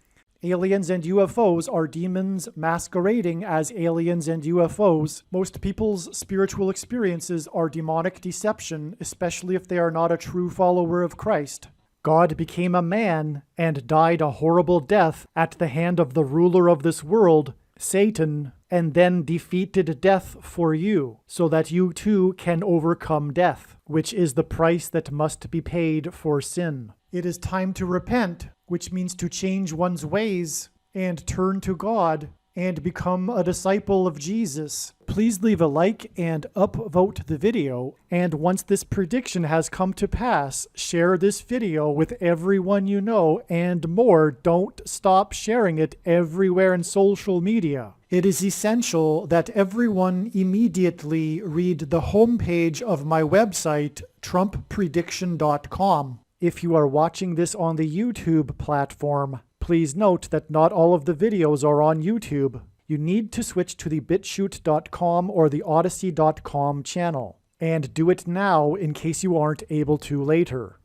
Aliens and UFOs are demons masquerading as aliens and UFOs. Most people's spiritual experiences are demonic deception, especially if they are not a true follower of Christ. God became a man and died a horrible death at the hand of the ruler of this world, Satan, and then defeated death for you, so that you too can overcome death, which is the price that must be paid for sin. It is time to repent, which means to change one's ways and turn to God and become a disciple of Jesus. Please leave a like and upvote the video. And once this prediction has come to pass, share this video with everyone you know, and more. Don't stop sharing it everywhere in social media. It is essential that everyone immediately read the homepage of my website, TrumpPrediction.com. If you are watching this on the YouTube platform, please note that not all of the videos are on YouTube. You need to switch to the BitChute.com or the Odyssey.com channel. And do it now in case you aren't able to later.